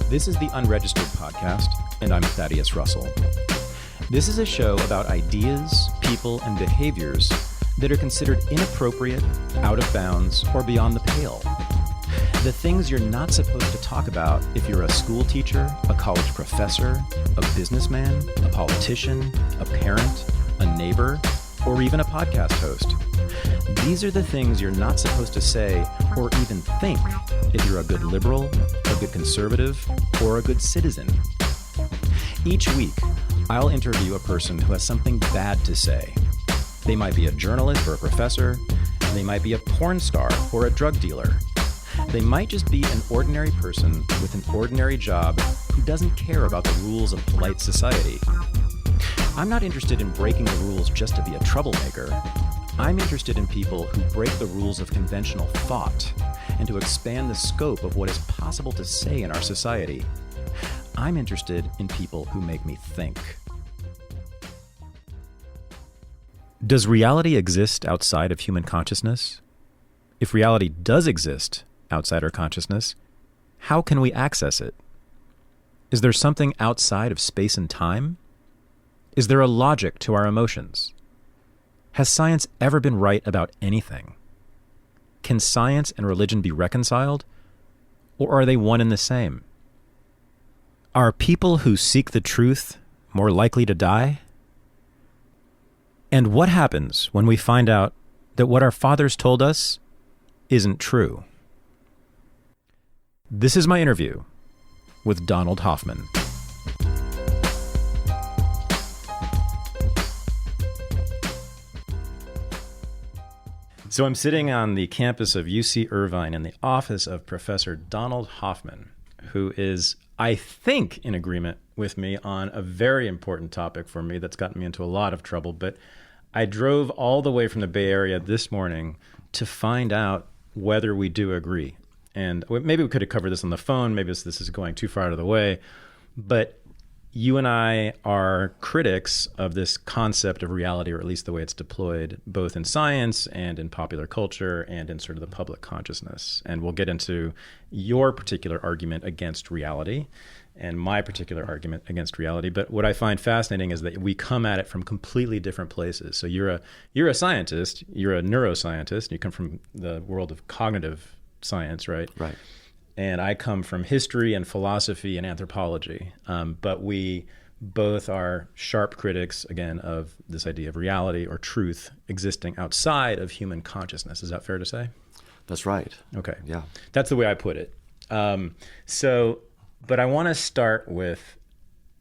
This is the Unregistered podcast, and I'm Thaddeus Russell. This is a show about ideas, people, and behaviors that are considered inappropriate, out of bounds, or beyond the pale. The things you're not supposed to talk about if you're a school teacher, a college professor, a businessman, a politician, a parent, a neighbor, or even a podcast host. These are the things you're not supposed to say or even think if you're a good liberal, a good conservative, or a good citizen. Each week, I'll interview a person who has something bad to say. They might be a journalist or a professor. They might be a porn star or a drug dealer. They might just be an ordinary person with an ordinary job who doesn't care about the rules of polite society. I'm not interested in breaking the rules just to be a troublemaker. I'm interested in people who break the rules of conventional thought and to expand the scope of what is possible to say in our society. I'm interested in people who make me think. Does reality exist outside of human consciousness? If reality does exist outside our consciousness, how can we access it? Is there something outside of space and time? Is there a logic to our emotions? Has science ever been right about anything? Can science and religion be reconciled? Or are they one and the same? Are people who seek the truth more likely to die? And what happens when we find out that what our fathers told us isn't true? This is my interview with Donald Hoffman. So I'm sitting on the campus of UC Irvine in the office of Professor Donald Hoffman, who is, I think, in agreement with me on a very important topic for me that's gotten me into a lot of trouble. But I drove all the way from the Bay Area this morning to find out whether we do agree. And maybe we could have covered this on the phone. Maybe this is going too far out of the way. But you and I are critics of this concept of reality, or at least the way it's deployed, both in science and in popular culture and in sort of the public consciousness. And we'll get into your particular argument against reality and my particular argument against reality. But what I find fascinating is that we come at it from completely different places. So you're a scientist, you're a neuroscientist, you come from the world of cognitive science, right? Right. And I come from history and philosophy and anthropology. But we both are sharp critics, again, of this idea of reality or truth existing outside of human consciousness. Is that fair to say? That's right. Okay. Yeah. That's the way I put it. But I want to start with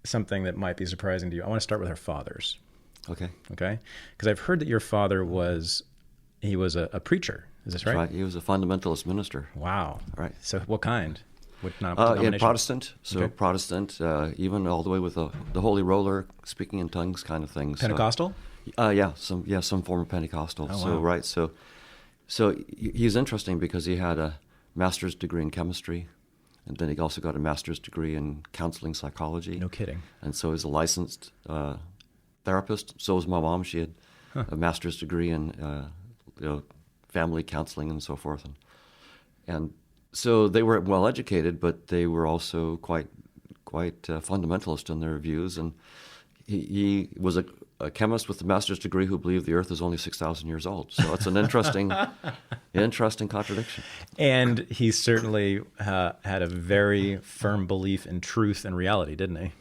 something that might be surprising to you. I want to start with our fathers. Okay. Okay? Because I've heard that your father was a preacher. Is this right? That's right. He was a fundamentalist minister. Wow. Right. So what kind? What denomination? In Protestant. So Okay. Protestant, even all the way with the holy roller, speaking in tongues kind of thing. Pentecostal? So, some form of Pentecostal. Oh, So wow. right. So he's interesting because he had a master's degree in chemistry, and then he also got a master's degree in counseling psychology. No kidding. And so he's a licensed therapist. So was my mom. She had a master's degree in family counseling and so forth. And so they were well educated, but they were also quite fundamentalist in their views. And he was a chemist with a master's degree who believed the Earth is only 6,000 years old. So it's an interesting contradiction. And he certainly had a very firm belief in truth and reality, didn't he?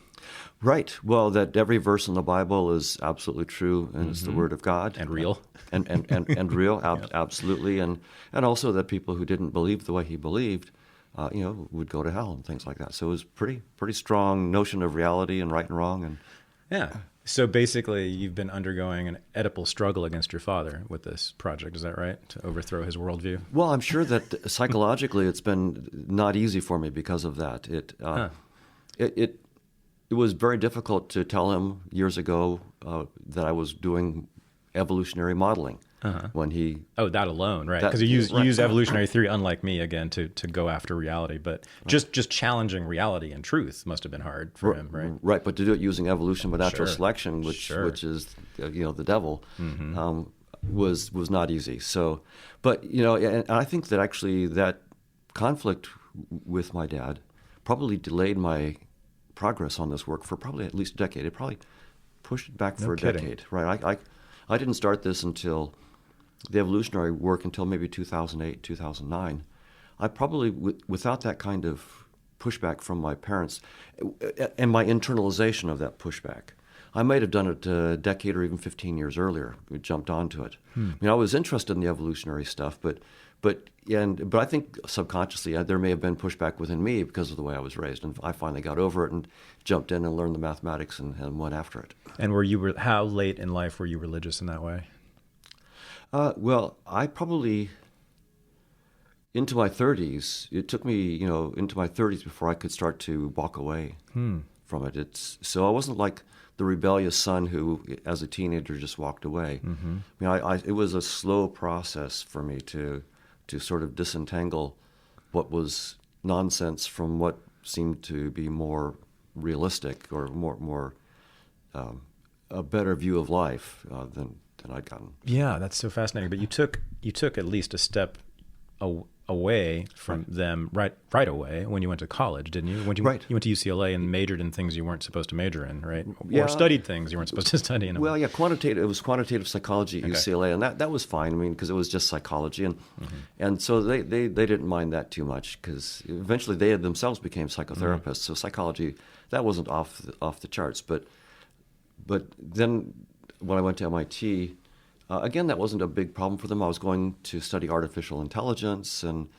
Right. Well, that every verse in the Bible is absolutely true, and it's the Word of God. And real. And real, absolutely. And also that people who didn't believe the way he believed, would go to hell and things like that. So it was pretty strong notion of reality and right and wrong. And Yeah. So basically, you've been undergoing an Oedipal struggle against your father with this project. Is that right? To overthrow his worldview? Well, I'm sure that psychologically it's been not easy for me because of that. It was very difficult to tell him years ago that I was doing evolutionary modeling when he... Oh, that alone, right? Because you use evolutionary theory, unlike me, again, to go after reality. But just challenging reality and truth must have been hard for him, right? Right, but to do it using evolution by natural Sure. selection, which is the devil, was not easy. So, but and I think that actually that conflict with my dad probably delayed my progress on this work for probably at least a decade. It probably pushed it back for a decade. Right. I didn't start this until the evolutionary work until maybe 2008, 2009. I probably, without that kind of pushback from my parents and my internalization of that pushback, I might have done it a decade or even 15 years earlier. We jumped onto it. I mean, I was interested in the evolutionary stuff, but I think subconsciously there may have been pushback within me because of the way I was raised, and I finally got over it and jumped in and learned the mathematics and went after it. And how late in life were you religious in that way? Well, I probably into my 30s. It took me, into my 30s before I could start to walk away from it. So I wasn't like the rebellious son who, as a teenager, just walked away. Mm-hmm. I mean, it was a slow process for me to sort of disentangle what was nonsense from what seemed to be more realistic or more a better view of life than I'd gotten. Yeah, that's so fascinating. But you took at least a step away from them right away when you went to college, didn't you? Right. You went to UCLA and majored in things you weren't supposed to major in, right? Yeah. Or studied things you weren't supposed to study in. Well, yeah, it was quantitative psychology at UCLA, and that was fine. I mean, because it was just psychology, and so they didn't mind that too much because eventually they themselves became psychotherapists. So psychology, that wasn't off the charts. But then when I went to MIT. Again, that wasn't a big problem for them. I was going to study artificial intelligence and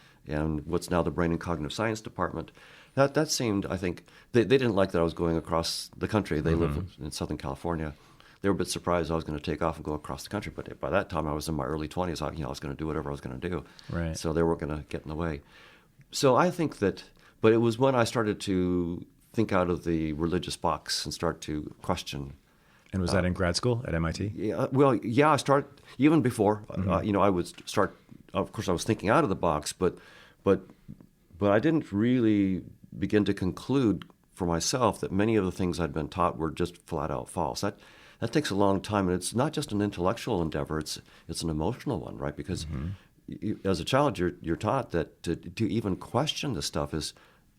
what's now the Brain and Cognitive Science Department. That seemed, I think, they didn't like that I was going across the country. They live in Southern California. They were a bit surprised I was going to take off and go across the country. But by that time, I was in my early 20s. I was going to do whatever I was going to do. Right. So they weren't going to get in the way. So I think that, but it was when I started to think out of the religious box and start to question. And was that in grad school at MIT? Yeah, well, yeah, I started even before. I would start. Of course, I was thinking out of the box, but I didn't really begin to conclude for myself that many of the things I'd been taught were just flat out false. That takes a long time, and it's not just an intellectual endeavor; it's an emotional one, right? Because as a child, you're taught that to even question this stuff is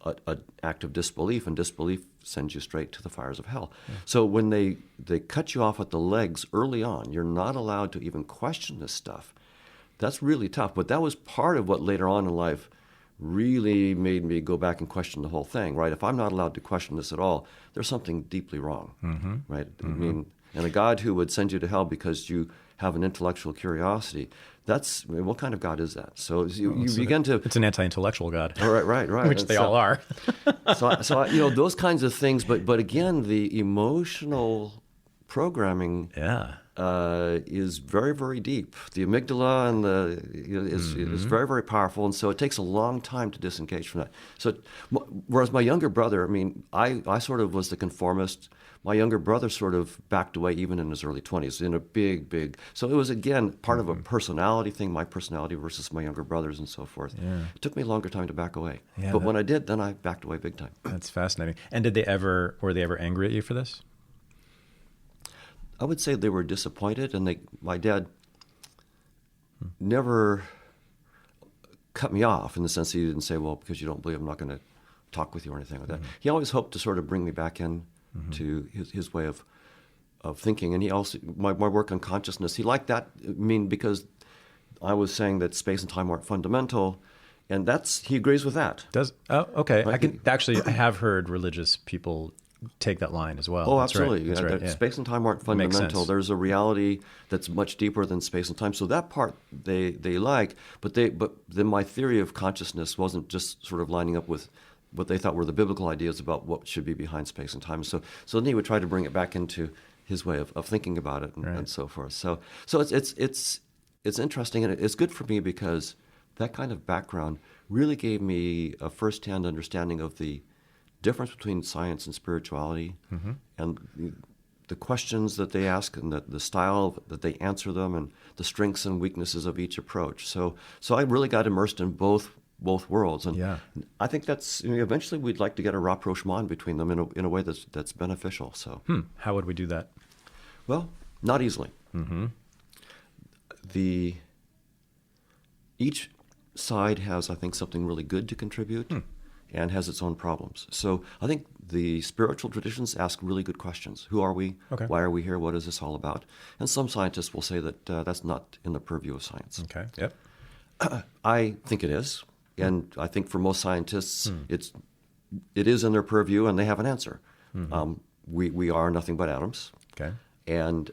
an act of disbelief, and disbelief sends you straight to the fires of hell. Yeah. So when they cut you off at the legs early on, you're not allowed to even question this stuff. That's really tough. But that was part of what later on in life really made me go back and question the whole thing, right? If I'm not allowed to question this at all, there's something deeply wrong, right? I mean, and a God who would send you to hell because you have an intellectual curiosity, what kind of God is that? So you begin to... It's an anti-intellectual God. Right. Which they all are. so those kinds of things, but again, the emotional programming is very, very deep. The amygdala and is very, very powerful, and so it takes a long time to disengage from that. So whereas my younger brother, I mean, I sort of was the conformist. My younger brother sort of backed away even in his early 20s in a big... So it was, again, part of a personality thing, my personality versus my younger brother's and so forth. Yeah. It took me a longer time to back away. Yeah, but when I did, then I backed away big time. That's fascinating. And were they ever angry at you for this? I would say they were disappointed, and my dad never cut me off in the sense that he didn't say, well, because you don't believe, I'm not going to talk with you or anything like that. He always hoped to sort of bring me back in to his way of thinking. And he also, my work on consciousness, he liked that, because I was saying that space and time aren't fundamental, and he agrees with that. Okay. Right? I have heard religious people take that line as well. Oh, that's absolutely. Right. That's right. Yeah. Space and time aren't fundamental. There's a reality that's much deeper than space and time. So that part they like, but then my theory of consciousness wasn't just sort of lining up with what they thought were the biblical ideas about what should be behind space and time. So then he would try to bring it back into his way of thinking about it and so forth. So it's interesting, and it's good for me because that kind of background really gave me a first-hand understanding of the difference between science and spirituality, and the questions that they ask, and the style that they answer them, and the strengths and weaknesses of each approach. So I really got immersed in both worlds, and I think that's eventually we'd like to get a rapprochement between them in a way that's beneficial. So how would we do that? Well, not easily. Each side has, I think, something really good to contribute. and has its own problems. So I think the spiritual traditions ask really good questions. Who are we? Okay. Why are we here? What is this all about? And some scientists will say that that's not in the purview of science. Okay. Yep. I think it is. And I think for most scientists, it is in their purview, and they have an answer. We are nothing but atoms. Okay. And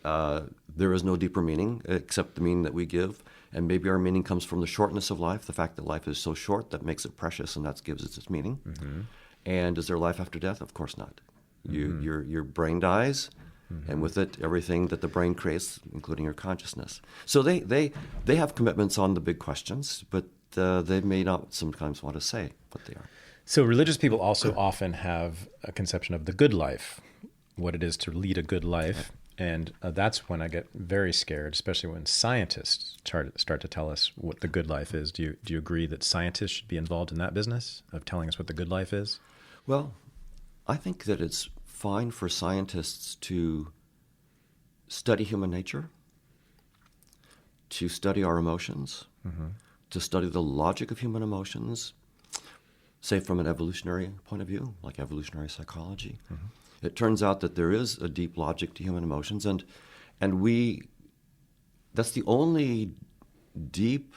there is no deeper meaning except the meaning that we give. And maybe our meaning comes from the shortness of life, the fact that life is so short that makes it precious, and that gives it its meaning. And is there life after death? Of course not. Your brain dies, and with it, everything that the brain creates, including your consciousness. So they have commitments on the big questions, but they may not sometimes want to say what they are. So religious people also often have a conception of the good life, what it is to lead a good life. And that's when I get very scared, especially when scientists start to tell us what the good life is. Do you agree that scientists should be involved in that business of telling us what the good life is? Well, I think that it's fine for scientists to study human nature, to study our emotions, to study the logic of human emotions, say from an evolutionary point of view, like evolutionary psychology. It turns out that there is a deep logic to human emotions, and that's the only deep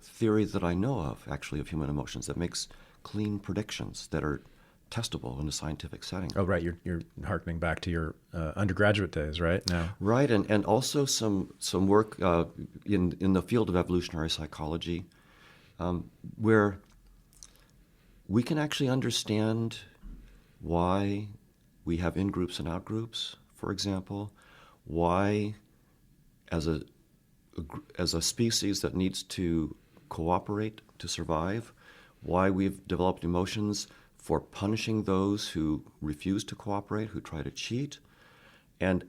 theory that I know of, actually, of human emotions that makes clean predictions that are testable in a scientific setting. Oh, right. You're hearkening back to your undergraduate days, right? Now. Right, and also some work in the field of evolutionary psychology where we can actually understand why we have in-groups and out-groups, for example, why as a species that needs to cooperate to survive, why we've developed emotions for punishing those who refuse to cooperate, who try to cheat. And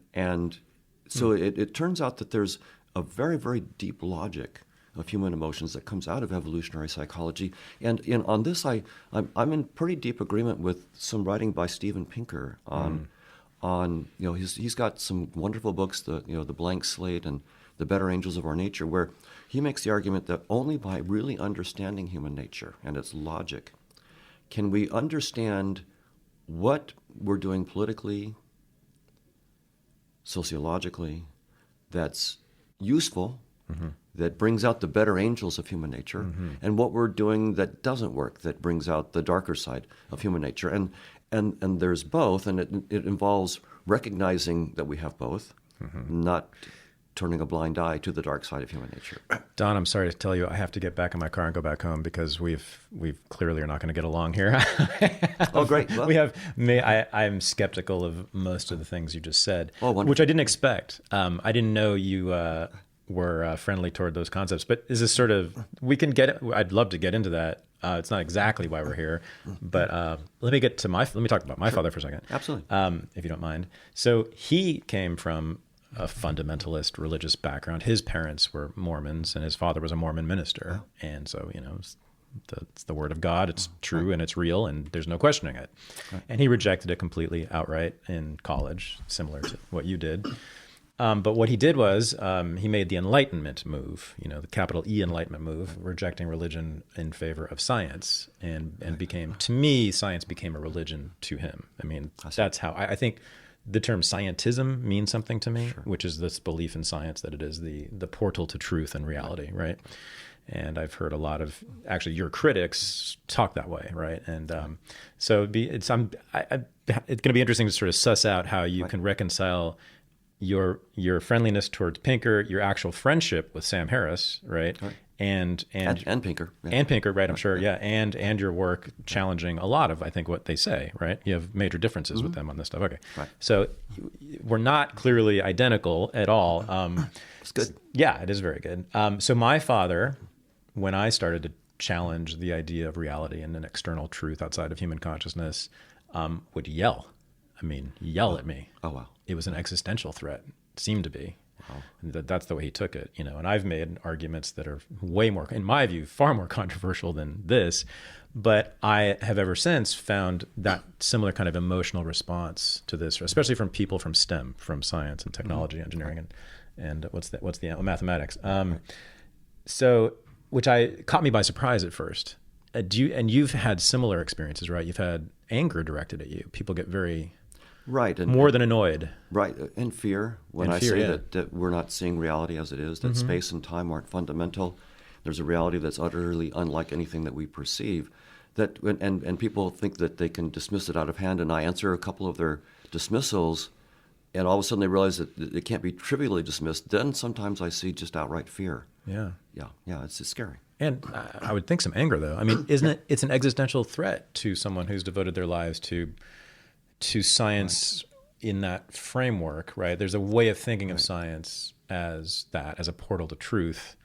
so it turns out that there's a very, very deep logic of human emotions that comes out of evolutionary psychology. And on this, I'm in pretty deep agreement with some writing by Steven Pinker on he's got some wonderful books, the Blank Slate and The Better Angels of Our Nature, where he makes the argument that only by really understanding human nature and its logic can we understand what we're doing politically, sociologically, that's useful, that brings out the better angels of human nature, and what we're doing that doesn't work, that brings out the darker side of human nature. And there's both, and it involves recognizing that we have both, not turning a blind eye to the dark side of human nature. Don, I'm sorry to tell you, I have to get back in my car and go back home because we've clearly are not going to get along here. Oh, great. Well, I'm skeptical of most of the things you just said, wonderful. Which I didn't expect. I didn't know you were friendly toward those concepts, but is this sort of, I'd love to get into that. It's not exactly why we're here, but let me talk about my father for a second. Absolutely. If you don't mind. So he came from a fundamentalist religious background. His parents were Mormons, and his father was a Mormon minister. Oh. And so, it's the word of God. It's true and it's real, and there's no questioning it. Right. And he rejected it completely outright in college, similar to what you did. But what he did was he made the Enlightenment move, the capital E Enlightenment move, rejecting religion in favor of science, and became, to me, science became a religion to him. I mean, that's how I think the term scientism means something to me, which is this belief in science that it is the portal to truth and reality, right? And I've heard a lot of actually your critics talk that way, right? And so it's going to be interesting to sort of suss out how you can reconcile your friendliness towards Pinker, your actual friendship with Sam Harris, right? And Pinker. Yeah. And Pinker, right, I'm sure, yeah. And your work challenging a lot of, I think, what they say, right? You have major differences with them on this stuff. Okay. Right. So we're not clearly identical at all. It's good. Yeah, it is very good. So my father, when I started to challenge the idea of reality and an external truth outside of human consciousness, would yell. At me. Oh, wow. It was an existential threat, seemed to be. Wow. And that's the way he took it, And I've made arguments that are way more, in my view, far more controversial than this. But I have ever since found that similar kind of emotional response to this, especially from people from STEM, from science and technology, engineering, and what's the mathematics. So, which caught me by surprise at first. and you've had similar experiences, right? You've had anger directed at you. People get very right and more than annoyed. Right, and fear. When And I fear, say yeah. that we're not seeing reality as it is, that space and time aren't fundamental. There's a reality that's utterly unlike anything that we perceive. And people think that they can dismiss it out of hand, and I answer a couple of their dismissals, and all of a sudden they realize that it can't be trivially dismissed. Then sometimes I see just outright fear. Yeah. Yeah, it's scary. And I would think some anger, though. I mean, isn't it? It's an existential threat to someone who's devoted their lives to science in that framework, right? There's a way of thinking of science as a portal to truth,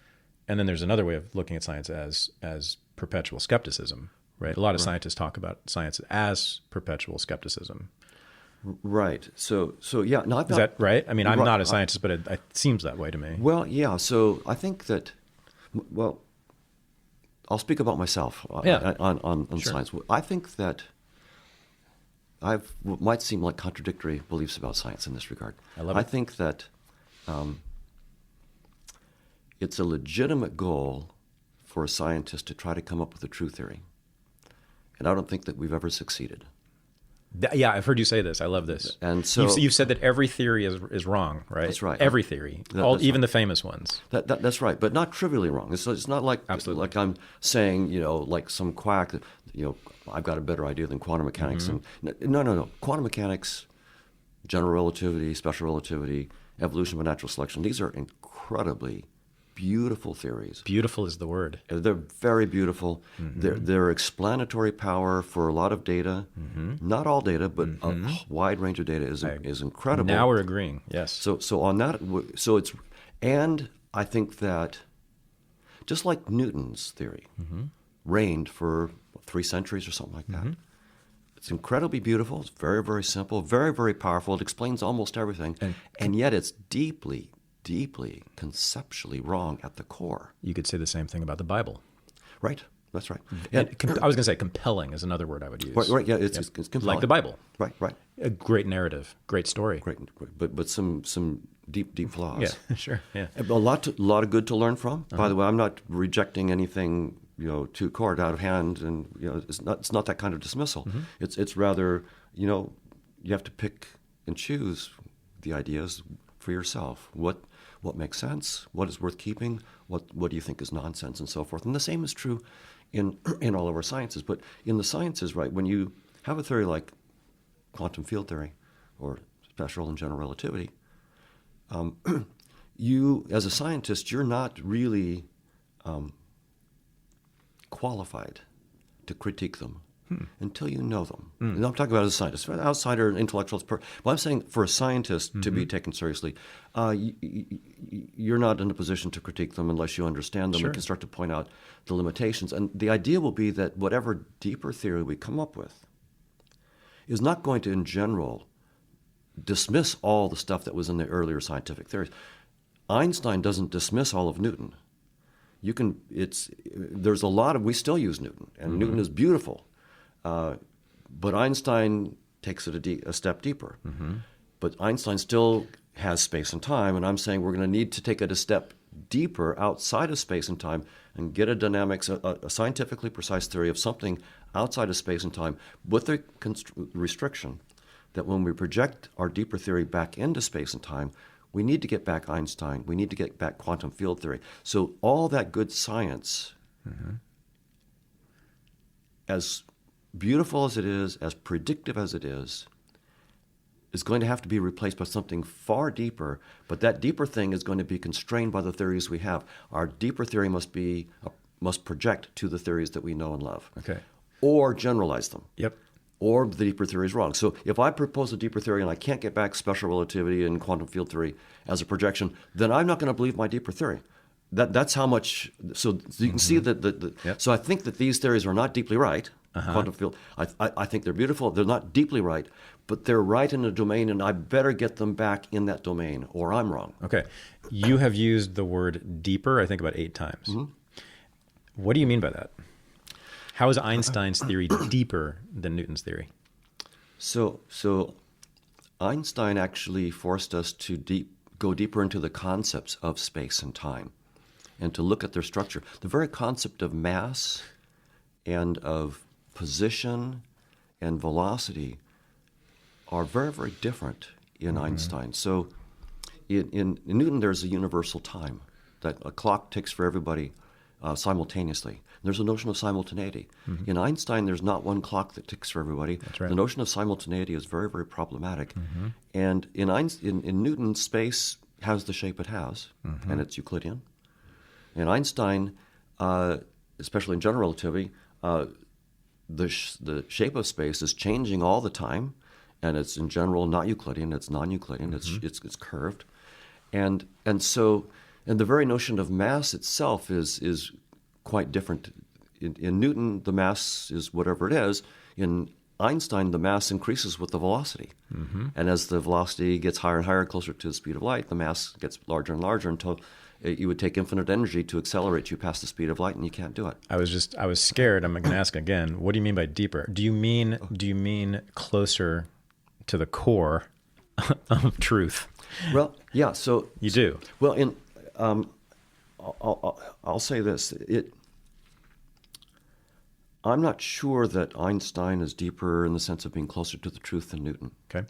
and then there's another way of looking at science as perpetual skepticism, right? A lot of scientists talk about science as perpetual skepticism. Right. So yeah. No, Is that right? I mean, I'm Right. not a scientist, but it seems that way to me. Well, yeah. So I think that, well, I'll speak about myself on Sure. science. I think that I've what might seem like contradictory beliefs about science in this regard. I love it. I think that it's a legitimate goal for a scientist to try to come up with a true theory, and I don't think that we've ever succeeded. Yeah, I've heard you say this. I love this. And so you've said that every theory is wrong, right? That's right. Every theory, That's even right. the famous ones. That's right, but not trivially wrong. It's not like Absolutely. like I'm saying, like some quack that, I've got a better idea than quantum mechanics. Mm-hmm. And no. Quantum mechanics, general relativity, special relativity, evolution by natural selection, these are incredibly beautiful theories. Beautiful is the word. They're very beautiful. Mm-hmm. They're explanatory power for a lot of data. Not all data, but a wide range of data is incredible. Now we're agreeing. Yes. So on that, and I think that just like Newton's theory reigned for 3 centuries or something like that, it's incredibly beautiful. It's very, very simple, very, very powerful. It explains almost everything, and yet it's deeply, deeply conceptually wrong at the core. You could say the same thing about the Bible. Right. That's right. And I was going to say compelling is another word I would use. Right. Yeah. It's compelling. Like the Bible. Right. A great narrative, great story. Great. But some deep flaws. Yeah. Sure. Yeah. A lot of good to learn from. By the way, I'm not rejecting anything too cord out of hand, and it's not that kind of dismissal. It's rather you have to pick and choose the ideas for yourself. What makes sense? What is worth keeping? What do you think is nonsense, and so forth. And the same is true in all of our sciences. But in the sciences, right, when you have a theory like quantum field theory or special and general relativity, you, as a scientist, you're not really qualified to critique them until you know them. And I'm talking about as a scientist. For an outsider, an intellectual, well, I'm saying for a scientist to be taken seriously, you're not in a position to critique them unless you understand them and can start to point out the limitations. And the idea will be that whatever deeper theory we come up with is not going to, in general, dismiss all the stuff that was in the earlier scientific theories. Einstein doesn't dismiss all of Newton. There's a lot of, we still use Newton, and Newton is beautiful. But Einstein takes it a step deeper. But Einstein still has space and time, and I'm saying we're going to need to take it a step deeper outside of space and time and get a dynamics, a scientifically precise theory of something outside of space and time with the restriction that when we project our deeper theory back into space and time, we need to get back Einstein. We need to get back quantum field theory. So all that good science, as beautiful as it is, as predictive as it is going to have to be replaced by something far deeper. But that deeper thing is going to be constrained by the theories we have. Our deeper theory must project to the theories that we know and love. Okay. Or generalize them. Yep. Or the deeper theory is wrong. So if I propose a deeper theory and I can't get back special relativity and quantum field theory as a projection, then I'm not going to believe my deeper theory. That's how much. So you can see that. Yep. So I think that these theories are not deeply right. Quantum field. I think they're beautiful. They're not deeply right, but they're right in a domain, and I better get them back in that domain, or I'm wrong. Okay. You have used the word deeper, I think, about 8 times. What do you mean by that? How is Einstein's theory deeper than Newton's theory? So Einstein actually forced us to go deeper into the concepts of space and time and to look at their structure. The very concept of mass and of position and velocity are very, very different in Einstein. So in Newton, there's a universal time that a clock ticks for everybody simultaneously. There's a notion of simultaneity. In Einstein, there's not one clock that ticks for everybody. That's right. The notion of simultaneity is very, very problematic. And in Newton, space has the shape it has, and it's Euclidean. In Einstein, especially in general relativity, the shape of space is changing all the time, and it's in general not Euclidean. It's non-Euclidean. It's curved, and the very notion of mass itself is quite different. In Newton, the mass is whatever it is. In Einstein, the mass increases with the velocity, and as the velocity gets higher and higher, closer to the speed of light, the mass gets larger and larger until you would take infinite energy to accelerate you past the speed of light, and you can't do it. I was scared. I'm going to ask again. What do you mean by deeper? Do you mean closer to the core of truth? Well, yeah. So you do. Well, I'll say this. I'm not sure that Einstein is deeper in the sense of being closer to the truth than Newton. Okay.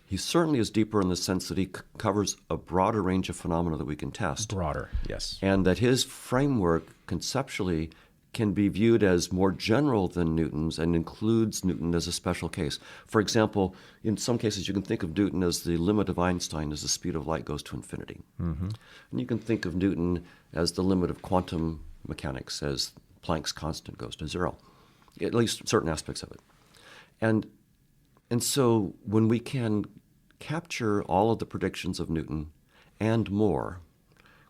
He certainly is deeper in the sense that he covers a broader range of phenomena that we can test. Broader, yes. And that his framework conceptually can be viewed as more general than Newton's and includes Newton as a special case. For example, in some cases you can think of Newton as the limit of Einstein as the speed of light goes to infinity. And you can think of Newton as the limit of quantum mechanics as Planck's constant goes to zero, at least certain aspects of it. And so when we can capture all of the predictions of Newton and more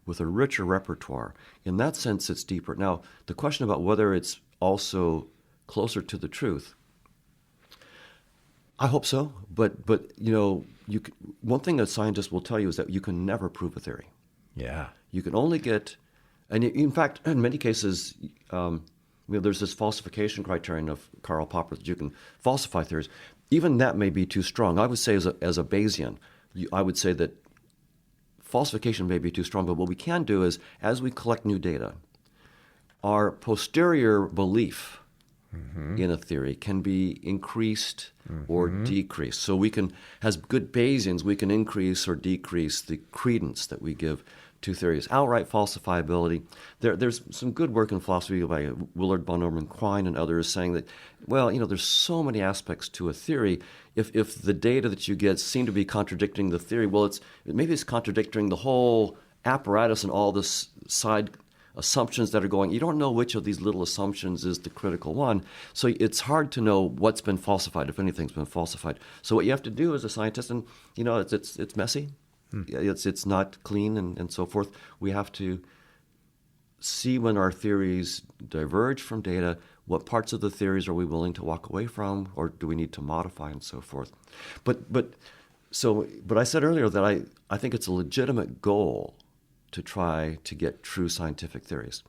with a richer repertoire, in that sense it's deeper. Now, the question about whether it's also closer to the truth, I hope so, but one thing a scientist will tell you is that you can never prove a theory. Yeah. You can only get, and in fact, in many cases, there's this falsification criterion of Karl Popper that you can falsify theories. Even that may be too strong. I would say as a Bayesian, I would say that falsification may be too strong, but what we can do is, as we collect new data, our posterior belief in a theory can be increased or decreased. So we can, as good Bayesians, we can increase or decrease the credence that we give to theories. Outright falsifiability, there's some good work in philosophy by Willard von Orman Quine and others saying that, well, there's so many aspects to a theory. If the data that you get seem to be contradicting the theory, well, maybe it's contradicting the whole apparatus and all this side assumptions that are going. You don't know which of these little assumptions is the critical one. So it's hard to know what's been falsified, if anything's been falsified. So what you have to do as a scientist, and it's messy. It's not clean and so forth. We have to see when our theories diverge from data, what parts of the theories are we willing to walk away from, or do we need to modify and so forth. But I said earlier that I think it's a legitimate goal to try to get true scientific theories.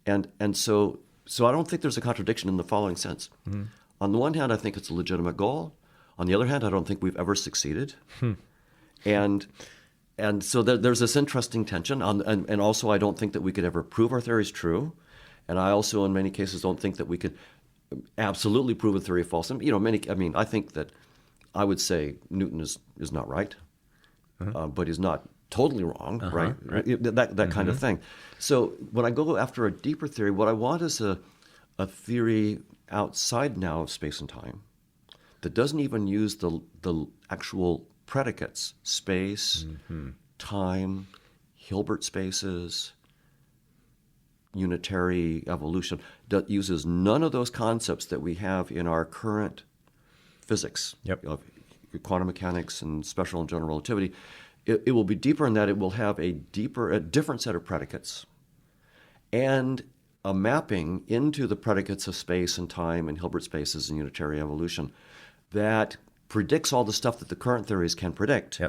And so I don't think there's a contradiction in the following sense. On the one hand, I think it's a legitimate goal. On the other hand, I don't think we've ever succeeded. And so there's this interesting tension. And also, I don't think that we could ever prove our theories true. And I also, in many cases, don't think that we could absolutely prove a theory false. I think that I would say Newton is not right, but he's not totally wrong, right? That kind of thing. So when I go after a deeper theory, what I want is a theory outside now of space and time that doesn't even use the actual predicates, space, time, Hilbert spaces, unitary evolution, that uses none of those concepts that we have in our current physics of quantum mechanics and special and general relativity. It will be deeper in that it will have a different set of predicates and a mapping into the predicates of space and time and Hilbert spaces and unitary evolution that predicts all the stuff that the current theories can predict,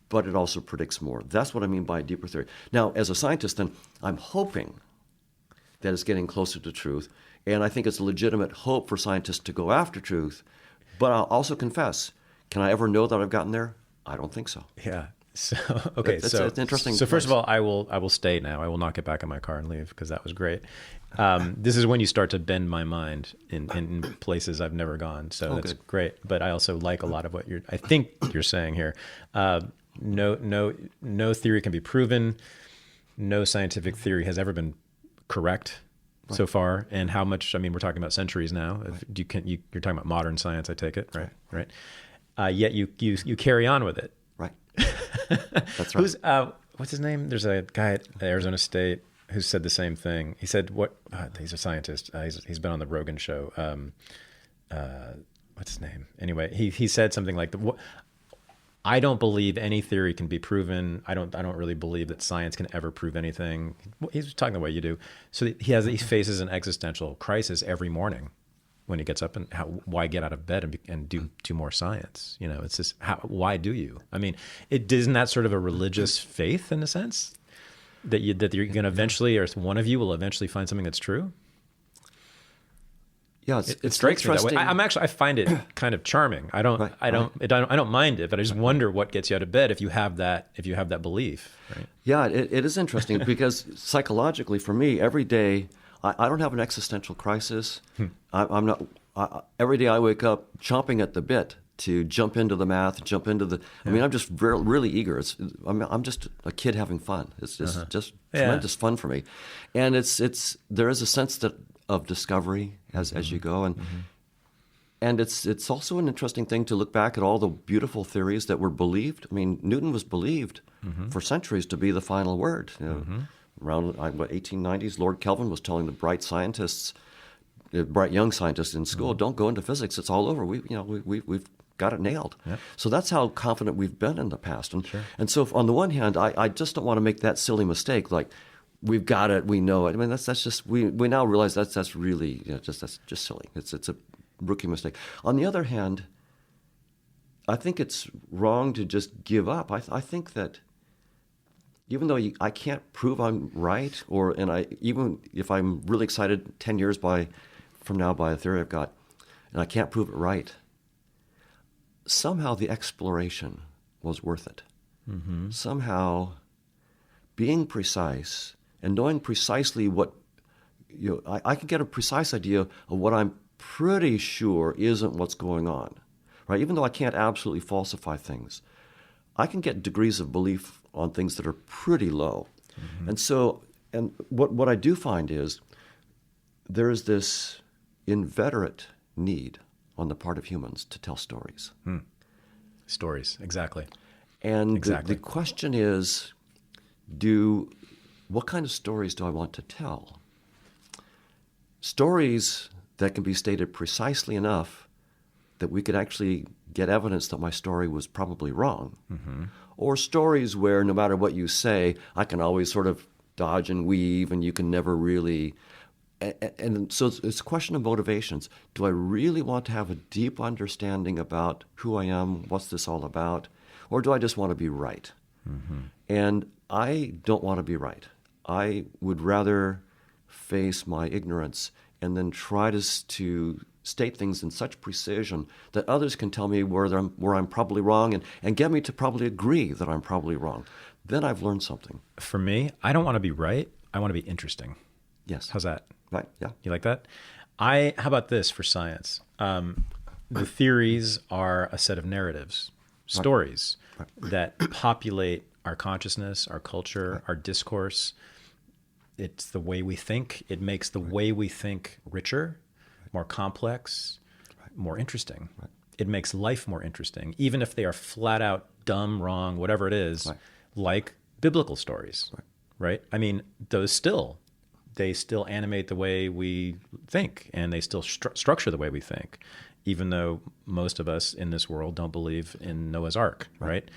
but it also predicts more. That's what I mean by a deeper theory. Now, as a scientist, then, I'm hoping that it's getting closer to truth, and I think it's a legitimate hope for scientists to go after truth, but I'll also confess, can I ever know that I've gotten there? I don't think so. Yeah. So okay, It's so an interesting So first of place. all, I will stay now. I will not get back in my car and leave because that was great. This is when you start to bend my mind in places I've never gone. So that's good. great. But I also like a lot of what I think you're saying here. No theory can be proven. No scientific theory has ever been correct so far. And how much? I mean, we're talking about centuries now. You're talking about modern science, I take it, right? Right. Yet you carry on with it. Right. That's right. What's his name? There's a guy at Arizona State who said the same thing. He said, he's a scientist. He's been on the Rogan show. What's his name? Anyway, he said something like, I don't believe any theory can be proven. I don't really believe that science can ever prove anything. He's talking the way you do. So he faces an existential crisis every morning when he gets up, and why get out of bed and do more science? You know, it's just, why do you? I mean, isn't that sort of a religious faith in a sense that you're going to eventually, or one of you will eventually find something that's true? Yeah, it strikes me that way. I find it kind of charming. I don't mind it, but I just wonder what gets you out of bed if you have that belief. Right? Yeah, it is interesting because psychologically, for me, every day I don't have an existential crisis. I'm not. Every day I wake up chomping at the bit to jump into the math, jump into the. I mean, I'm just really eager. I'm just a kid having fun. It's just tremendous fun for me, and there is a sense of discovery as you go, and it's also an interesting thing to look back at all the beautiful theories that were believed. I mean, Newton was believed for centuries to be the final word. You know, around 1890s, Lord Kelvin was telling the bright young scientists in school, don't go into physics. It's all over. We've got it nailed. Yep. So that's how confident we've been in the past. And so on the one hand, I just don't want to make that silly mistake like, we've got it, we know it. I mean, that's just we now realize that's really that's just silly. It's a rookie mistake. On the other hand, I think it's wrong to just give up. I think that even though I can't prove I'm right, even if I'm really excited 10 years from now by a theory I've got, and I can't prove it right, somehow the exploration was worth it. Somehow being precise and knowing precisely what, I can get a precise idea of what I'm pretty sure isn't what's going on, right? Even though I can't absolutely falsify things, I can get degrees of belief on things that are pretty low. And so, and what I do find is there is this inveterate need on the part of humans to tell stories. Stories, exactly. And the question is, what kind of stories do I want to tell? Stories that can be stated precisely enough that we could actually get evidence that my story was probably wrong. Or stories where no matter what you say, I can always sort of dodge and weave and you can never really... And so it's a question of motivations. Do I really want to have a deep understanding about who I am, what's this all about? Or do I just want to be right? And I don't want to be right. I would rather face my ignorance and then try to state things in such precision that others can tell me where I'm probably wrong and get me to probably agree that I'm probably wrong. Then I've learned something. For me, I don't want to be right. I want to be interesting. Yes. How's that? Right, yeah. You like that? How about this for science? The theories are a set of narratives, stories that populate our consciousness, our culture, our discourse. It's the way we think. It makes the way we think richer, more complex, more interesting. It makes life more interesting, even if they are flat out dumb, wrong, whatever it is, like biblical stories, right? I mean, they still animate the way we think, and they still structure the way we think, even though most of us in this world don't believe in Noah's Ark, right?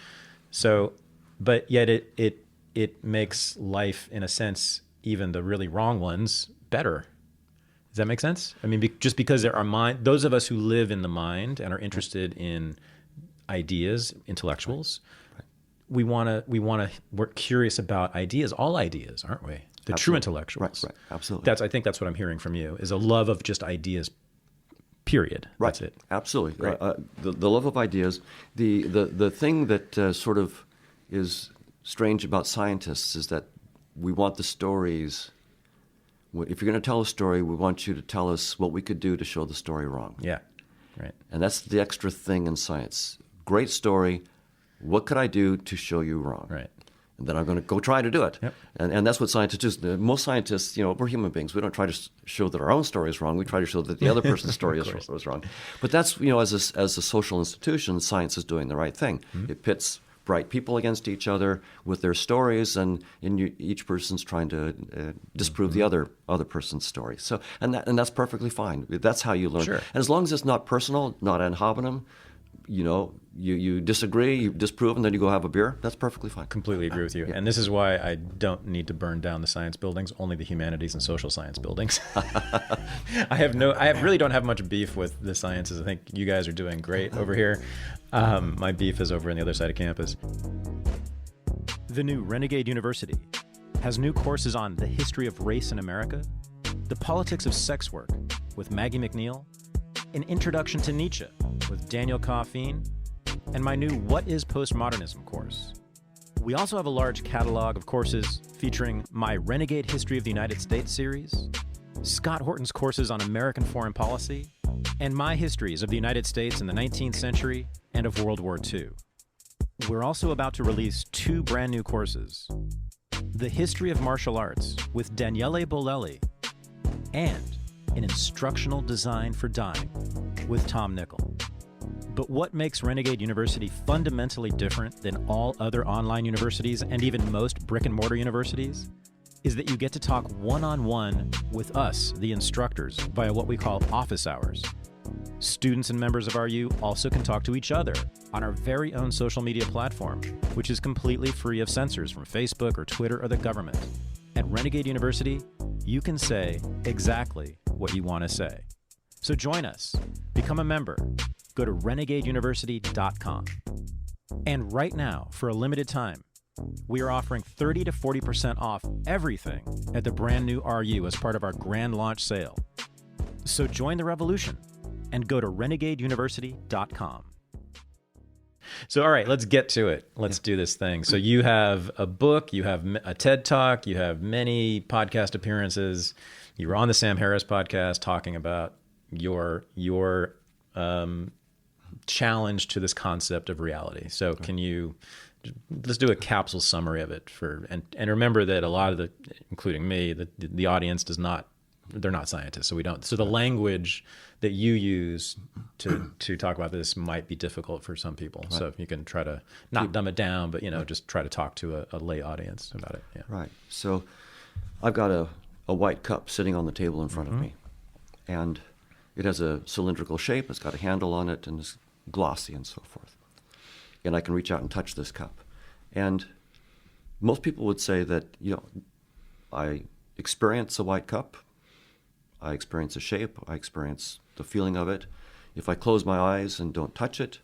So, but yet it makes life, in a sense, even the really wrong ones, better. Does that make sense? I mean, just because there are those of us who live in the mind and are interested in ideas, intellectuals, we're curious about ideas, all ideas, aren't we? The true intellectuals. Right, absolutely. I think that's what I'm hearing from you, is a love of just ideas, period. Right. That's it. Absolutely. Right. The love of ideas. The thing that sort of is strange about scientists is that we want the stories. If you're going to tell a story, we want you to tell us what we could do to show the story wrong. Yeah, right. And that's the extra thing in science. Great story. What could I do to show you wrong? Right. And then I'm going to go try to do it. Yep. And that's what scientists do. Most scientists, we're human beings. We don't try to show that our own story is wrong. We try to show that the other person's story is wrong. But that's, as a social institution, science is doing the right thing. Mm-hmm. It pits bright people against each other with their stories, and each person's trying to disprove the other person's story. So, and that's perfectly fine. That's how you learn. Sure. And as long as it's not personal, not ad hominem, you disagree, you disprove, and then you go have a beer, that's perfully fine. Completely agree with you. Yeah. And this is why I don't need to burn down the science buildings, only the humanities and social science buildings. I really don't have much beef with the sciences. I think you guys are doing great over here. My beef is over on the other side of campus. The new Renegade University has new courses on the history of race in America, the politics of sex work with Maggie McNeil, an introduction to Nietzsche with Daniel Coffeen, and my new What is Postmodernism course. We also have a large catalog of courses featuring my Renegade History of the United States series, Scott Horton's courses on American foreign policy, and my histories of the United States in the 19th century and of World War II. We're also about to release 2 brand new courses, The History of Martial Arts with Daniele Bolelli, and an instructional design for dying with Tom Nickel. But what makes Renegade University fundamentally different than all other online universities and even most brick-and-mortar universities is that you get to talk one-on-one with us, the instructors, via what we call office hours. Students and members of RU also can talk to each other on our very own social media platform, which is completely free of censors from Facebook or Twitter or the government. At Renegade University, you can say exactly what you want to say. So join us. Become a member. Go to renegadeuniversity.com. And right now, for a limited time, we are offering 30 to 40% off everything at the brand new RU as part of our grand launch sale. So join the revolution and go to renegadeuniversity.com. So, all right, let's get to it. Let's do this thing. So you have a book, you have a TED Talk, you have many podcast appearances. You were on the Sam Harris podcast talking about your challenge to this concept of reality. So can you let's do a capsule summary of it and remember that a lot of the, including me, the audience they're not scientists, so we don't. So the language that you use to talk about this might be difficult for some people. Right. So if you can try to not dumb it down, but just try to talk to a lay audience about it. Yeah. Right. So I've got a white cup sitting on the table in front of me, and it has a cylindrical shape. It's got a handle on it, and it's glossy and so forth. And I can reach out and touch this cup. And most people would say that, I experience a white cup. I experience a shape. I experience the feeling of it. If I close my eyes and don't touch it,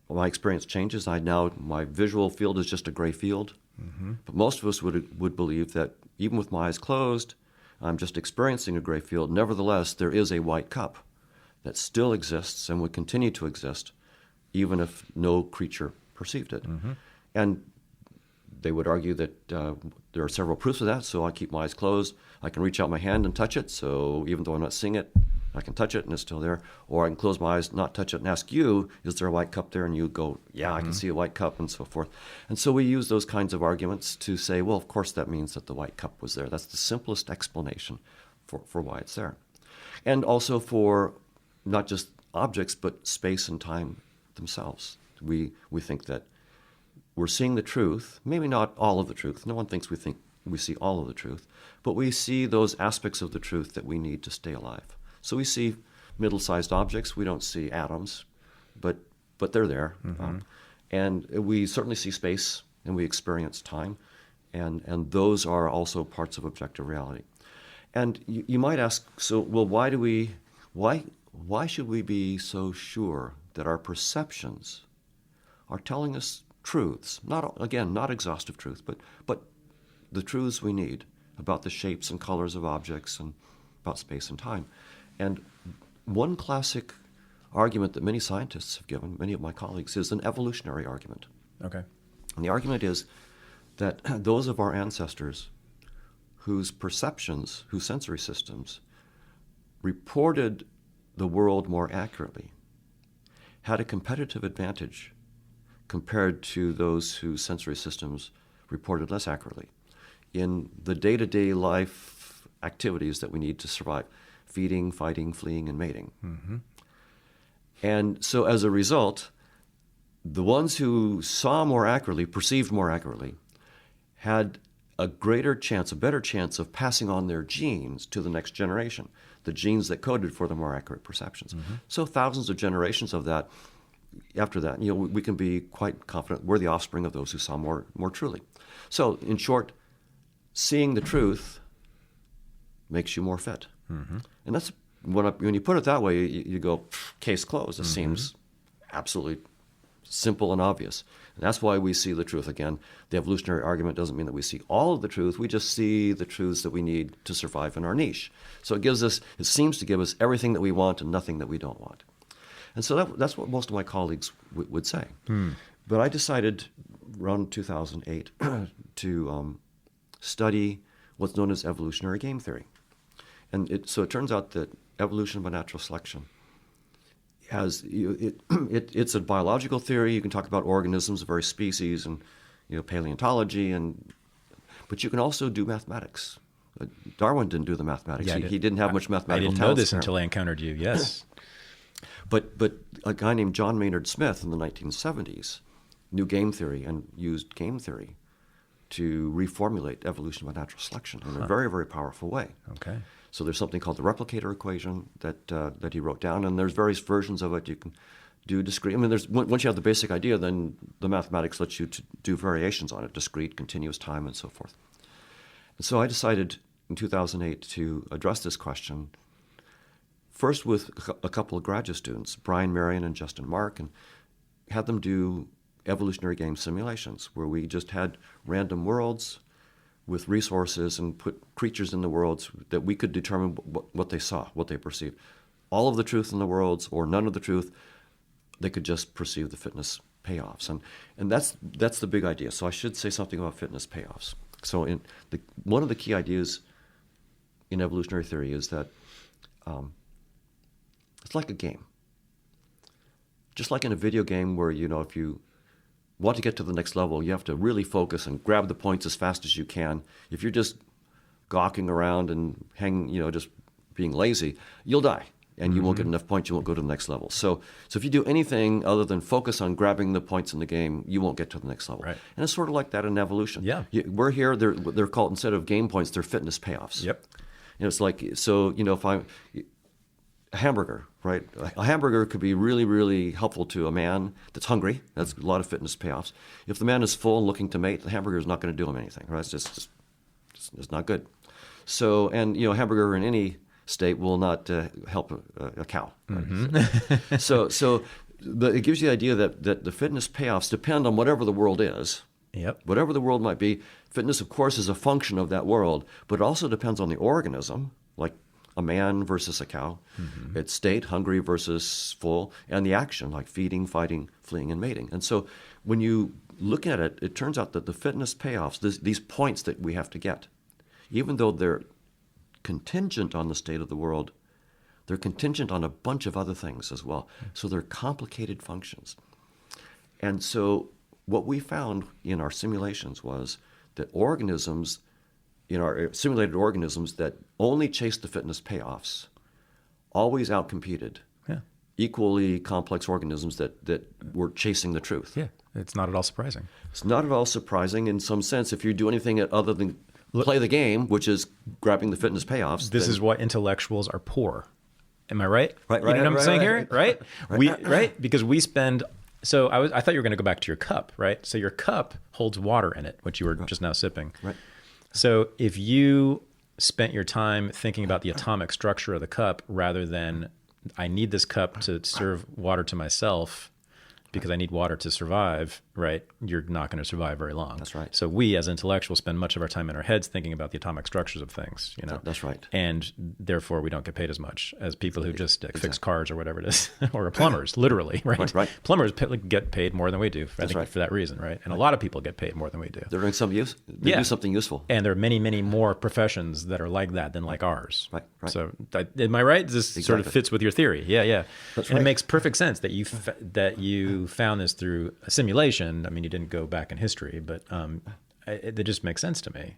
my experience changes. My visual field is just a gray field. Mm-hmm. But most of us would believe that even with my eyes closed, I'm just experiencing a gray field. Nevertheless, there is a white cup that still exists and would continue to exist even if no creature perceived it. Mm-hmm. And they would argue that there are several proofs of that, so I keep my eyes closed. I can reach out my hand and touch it, so even though I'm not seeing it, I can touch it and it's still there. Or I can close my eyes, not touch it, and ask you, is there a white cup there? And you go, yeah, I can see a white cup, and so forth. And so we use those kinds of arguments to say, well, of course that means that the white cup was there. That's the simplest explanation for why it's there. And also for not just objects, but space and time themselves. We think that we're seeing the truth, maybe not all of the truth. No one thinks we see all of the truth, but we see those aspects of the truth that we need to stay alive. So we see middle-sized objects. We don't see atoms, but they're there. Mm-hmm. And we certainly see space, and we experience time, and those are also parts of objective reality. And you might ask, so well, why should we be so sure that our perceptions are telling us truths? Not exhaustive truth, but the truths we need about the shapes and colors of objects and about space and time. And one classic argument that many scientists have given, many of my colleagues, is an evolutionary argument. Okay. And the argument is that those of our ancestors whose perceptions, whose sensory systems reported the world more accurately had a competitive advantage compared to those whose sensory systems reported less accurately in the day-to-day life activities that we need to survive: feeding, fighting, fleeing, and mating. Mm-hmm. And so as a result, the ones who saw more accurately, perceived more accurately, had a greater chance, a better chance of passing on their genes to the next generation, the genes that coded for the more accurate perceptions. Mm-hmm. So thousands of generations of that, after that, we can be quite confident we're the offspring of those who saw more truly. So in short, seeing the truth makes you more fit. Mm-hmm. And that's when you put it that way, you go, case closed. It Mm-hmm. seems absolutely simple and obvious. And that's why we see the truth. Again, the evolutionary argument doesn't mean that we see all of the truth. We just see the truths that we need to survive in our niche. So it seems to give us everything that we want and nothing that we don't want. And so that's what most of my colleagues would say. But I decided around 2008 to study what's known as evolutionary game theory. And so it turns out that evolution by natural selection it's a biological theory. You can talk about organisms, various species, and paleontology, but you can also do mathematics. Darwin didn't do the mathematics. Yeah, he didn't have much mathematical talent. I didn't know this until I encountered you. Yes. But a guy named John Maynard Smith in the 1970s knew game theory and used game theory to reformulate evolution by natural selection in a very, very powerful way. Okay. So there's something called the replicator equation that he wrote down, and there's various versions of it. You can do discrete. I mean, once you have the basic idea, then the mathematics lets you to do variations on it: discrete, continuous time, and so forth. And so I decided in 2008 to address this question first with a couple of graduate students, Brian Marion and Justin Mark, and had them do evolutionary game simulations where we just had random worlds with resources and put creatures in the worlds that we could determine what they saw, what they perceived. All of the truth in the worlds or none of the truth, they could just perceive the fitness payoffs. And that's the big idea. So I should say something about fitness payoffs. So one of the key ideas in evolutionary theory is that it's like a game. Just like in a video game where, if you want to get to the next level, you have to really focus and grab the points as fast as you can. If you're just gawking around and just being lazy, you'll die. And you won't get enough points, you won't go to the next level. So if you do anything other than focus on grabbing the points in the game, you won't get to the next level. Right. And it's sort of like that in evolution. Yeah. We're here, they're called, instead of game points, they're fitness payoffs. Yep. It's like, if a hamburger, right? A hamburger could be really, really helpful to a man that's hungry. That's a lot of fitness payoffs. If the man is full and looking to mate, the hamburger is not going to do him anything, right? It's just it's not good. So, and a hamburger in any state will not help a cow. Right? Mm-hmm. So it gives you the idea that the fitness payoffs depend on whatever the world is. Yep. Whatever the world might be, fitness, of course, is a function of that world, but it also depends on the organism, like a man versus a cow, its state, hungry versus full, and the action, like feeding, fighting, fleeing, and mating. And so when you look at it, it turns out that the fitness payoffs, these points that we have to get, even though they're contingent on the state of the world, they're contingent on a bunch of other things as well. So they're complicated functions. And so what we found in our simulations was that organisms, in our simulated organisms that only chased the fitness payoffs, always outcompeted equally complex organisms that were chasing the truth. Yeah, it's not at all surprising. It's not at all surprising in some sense if you do anything other than play the game, which is grabbing the fitness payoffs. This is why intellectuals are poor. Am I right? Right. You know what I'm saying here? Right? Right. Because we spend... So I thought you were going to go back to your cup, right? So your cup holds water in it, which you were just now sipping. Right. So if you spent your time thinking about the atomic structure of the cup rather than I need this cup to serve water to myself because I need water to survive, right, you're not going to survive very long. That's right. So we, as intellectuals, spend much of our time in our heads thinking about the atomic structures of things, you know. That's right. And therefore, we don't get paid as much as people who just fix cars or whatever it is, or plumbers, literally, right? Right. Plumbers get paid more than we do, I think, right. for that reason, right? And a lot of people get paid more than we do. They're doing some use. They do something useful. And there are many, many more professions that are like that than like ours. Right. So, am I right? This sort of fits with your theory. Yeah. That's and right. it makes perfect sense that you found this through a simulation. I mean, you didn't go back in history, but it just makes sense to me.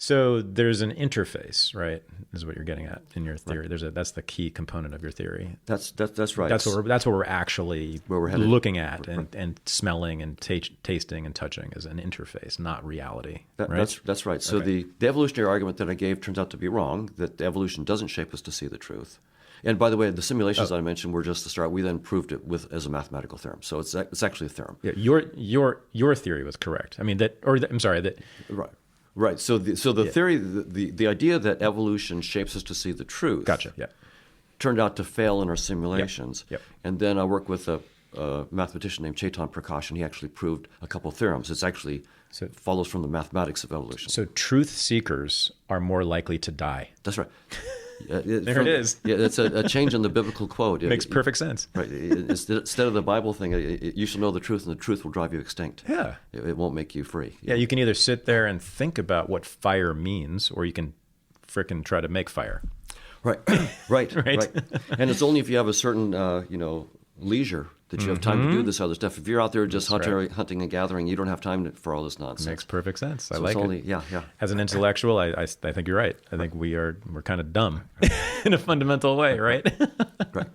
So there's an interface, right? Is what you're getting at in your theory. Right. That's the key component of your theory. That's right. That's what we're actually headed. looking at and smelling and tasting and touching as an interface, not reality. Right? That's right. So the evolutionary argument that I gave turns out to be wrong, that evolution doesn't shape us to see the truth. And by the way, the simulations I mentioned were just the start. We then proved it as a mathematical theorem. So it's actually a theorem. Yeah, your theory was correct. I mean I'm sorry that. Right. So the theory, the idea that evolution shapes us to see the truth. Gotcha. Yeah. Turned out to fail in our simulations. Yep. And then I worked with a mathematician named Chetan Prakash, and he actually proved a couple of theorems. It's actually follows from the mathematics of evolution. So truth seekers are more likely to die. That's right. There it is. Yeah, it's a change in the biblical quote. Makes perfect sense. Right. Instead of the Bible thing, you shall know the truth, and the truth will drive you extinct. Yeah. It won't make you free. Yeah, you can either sit there and think about what fire means, or you can frickin' try to make fire. Right. Right. And it's only if you have a certain, leisure that you have time to do this other stuff. If you're out there just hunting and gathering, you don't have time for all this nonsense. Makes perfect sense. I so like it. Yeah. Yeah. As an intellectual, I think you're right. I think we're kind of dumb in a fundamental way, right? Right.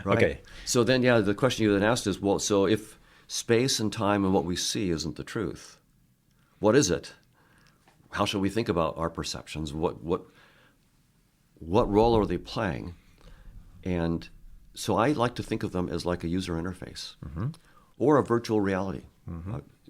Okay. So then, the question you then asked is, well, so if space and time and what we see isn't the truth, what is it? How should we think about our perceptions? What role are they playing? And so I like to think of them as like a user interface or a virtual reality.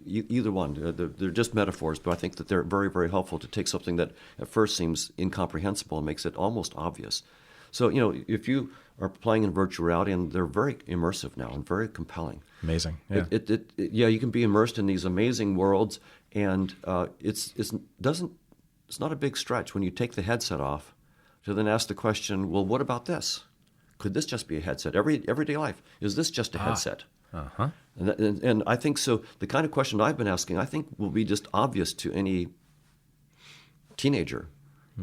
Either one. They're just metaphors, but I think that they're very, very helpful to take something that at first seems incomprehensible and makes it almost obvious. So, if you are playing in virtual reality, and they're very immersive now and very compelling. Amazing. Yeah. You can be immersed in these amazing worlds, and it's not a big stretch when you take the headset off to then ask the question, well, what about this? Could this just be a headset? Everyday life, is this just a headset? And I think so. The kind of question I've been asking, I think, will be just obvious to any teenager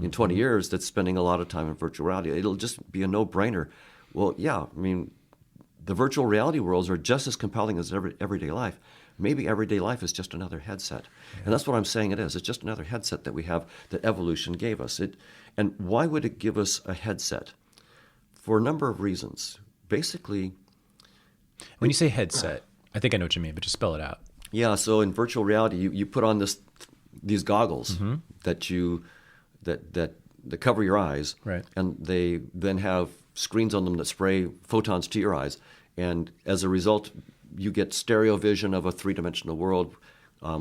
in 20 years that's spending a lot of time in virtual reality. It'll just be a no-brainer. Well, yeah, I mean, the virtual reality worlds are just as compelling as everyday life. Maybe everyday life is just another headset. Yeah. And that's what I'm saying it is. It's just another headset that we have that evolution gave us. And why would it give us a headset? For a number of reasons. Basically, when you say headset, I think I know what you mean, but just spell it out. Yeah, so in virtual reality, you put on these goggles that cover your eyes, right. And they then have screens on them that spray photons to your eyes, and as a result, you get stereo vision of a three-dimensional world